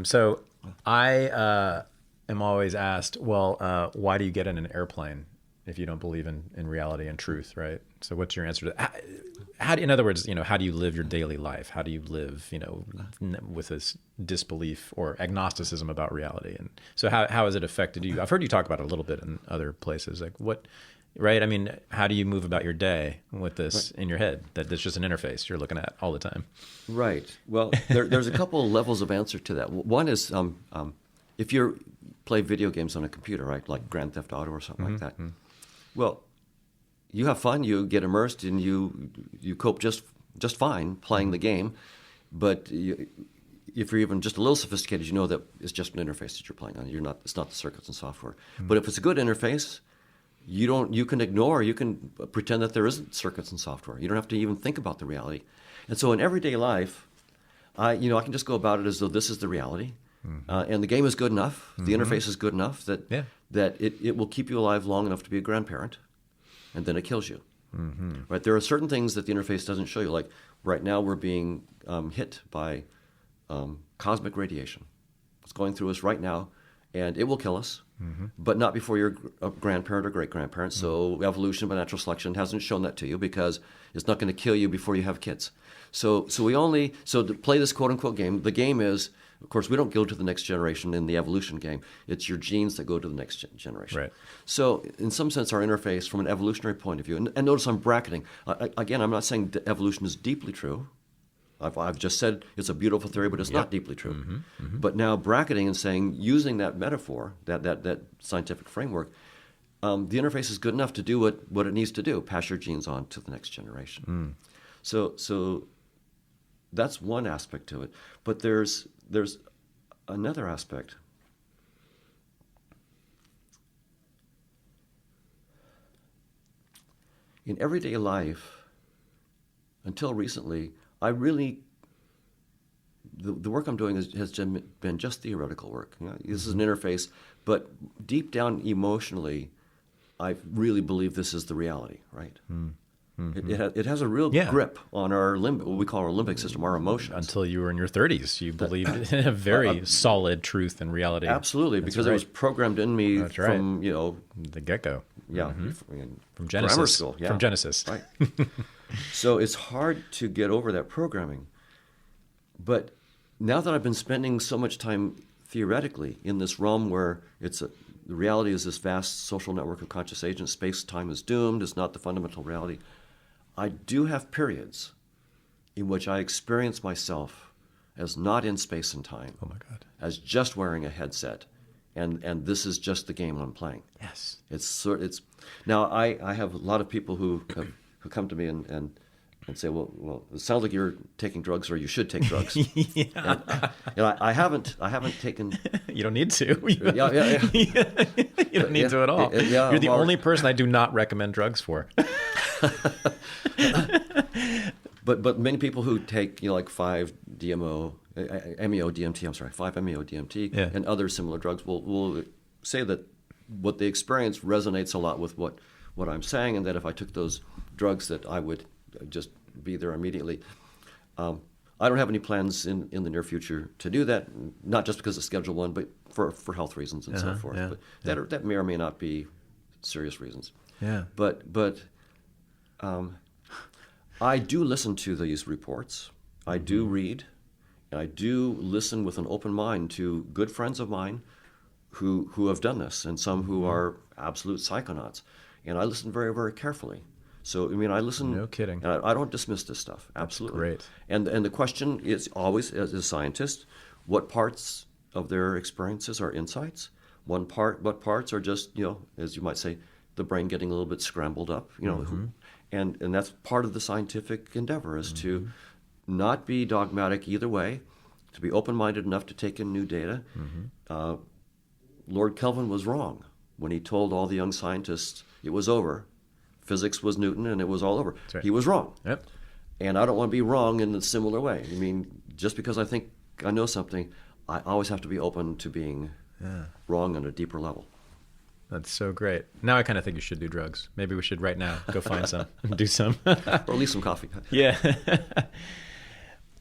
So I am always asked, well, why do you get in an airplane if you don't believe in reality and truth, right? So what's your answer to that? In other words, how do you live your daily life? How do you live, with this disbelief or agnosticism about reality? And so how has it affected you? I've heard you talk about it a little bit in other places. Like what, right? I mean, how do you move about your day with this in your head? That there's just an interface you're looking at all the time. Right. Well, there's a couple of levels of answer to that. One is if you play video games on a computer, right, like Grand Theft Auto or something like that. Well, you have fun, you get immersed, and you cope just fine playing the game. But if you're even just a little sophisticated, you know that it's just an interface that you're playing on. It's not the circuits and software. But if it's a good interface, you can ignore, you can pretend that there isn't circuits and software. You don't have to even think about the reality. And so in everyday life, I can just go about it as though this is the reality. And the game is good enough, the interface is good enough that it will keep you alive long enough to be a grandparent, and then it kills you. Right? There are certain things that the interface doesn't show you. Like right now we're being hit by cosmic radiation. It's going through us right now, and it will kill us, but not before you're a grandparent or great-grandparent. So evolution by natural selection hasn't shown that to you because it's not going to kill you before you have kids. So to play this quote-unquote game, the game is, of course, we don't go to the next generation in the evolution game. It's your genes that go to the next generation. Right. So in some sense, our interface from an evolutionary point of view, and notice I'm bracketing. Again, I'm not saying evolution is deeply true. I've just said it's a beautiful theory, but it's not deeply true. But now bracketing and saying, using that metaphor, that scientific framework, the interface is good enough to do what it needs to do, pass your genes on to the next generation. So that's one aspect to it. But there's another aspect. In everyday life, until recently, the work I'm doing has been just theoretical work. This is an interface, but deep down emotionally, I really believe this is the reality, right? It has a real grip on what we call our limbic system, our emotions. Until you were in your 30s, you believed in a very solid truth and reality. Absolutely, because it was programmed in me from the get-go. Yeah, from Genesis. Grammar school, yeah. From Genesis. Right. So it's hard to get over that programming. But now that I've been spending so much time theoretically in this realm where the reality is this vast social network of conscious agents, space-time is doomed, it's not the fundamental reality, I do have periods in which I experience myself as not in space and time. Oh my God. As just wearing a headset. And this is just the game I'm playing. Yes. It's now I have a lot of people who come to me and say, well, it sounds like you're taking drugs, or you should take drugs. And I haven't taken. You don't need to. Yeah. You don't need to at all. You're the only person I do not recommend drugs for. But many people who take like 5-MeO DMT, 5-MeO DMT, and other similar drugs will say that what they experience resonates a lot with what I'm saying, and that if I took those drugs that I would just be there immediately. I don't have any plans in the near future to do that, not just because of Schedule 1, but for health reasons and so forth. But that may or may not be serious reasons. Yeah. But I do listen to these reports. I do read. And I do listen with an open mind to good friends of mine who have done this, and some who are absolute psychonauts. And I listen very, very carefully. So, I listen. No kidding. And I don't dismiss this stuff. Absolutely. That's great. And the question is always, as a scientist, what parts of their experiences are insights? What parts are just, as you might say, the brain getting a little bit scrambled up, and that's part of the scientific endeavor is to not be dogmatic either way, to be open-minded enough to take in new data. Lord Kelvin was wrong when he told all the young scientists it was over. Physics was Newton, and it was all over. Right. He was wrong. Yep. And I don't want to be wrong in a similar way. Just because I think I know something, I always have to be open to being wrong on a deeper level. That's so great. Now I kind of think you should do drugs. Maybe we should right now go find some and do some. Or at least some coffee. Yeah.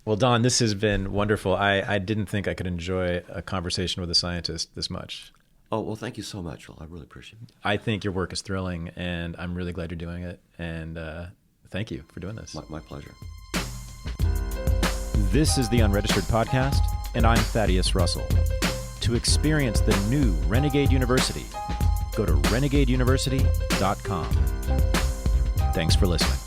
Well, Don, this has been wonderful. I didn't think I could enjoy a conversation with a scientist this much. Oh, well, thank you so much. Well, I really appreciate it. I think your work is thrilling, and I'm really glad you're doing it. And thank you for doing this. My pleasure. This is the Unregistered podcast, and I'm Thaddeus Russell. To experience the new Renegade University, go to renegadeuniversity.com. Thanks for listening.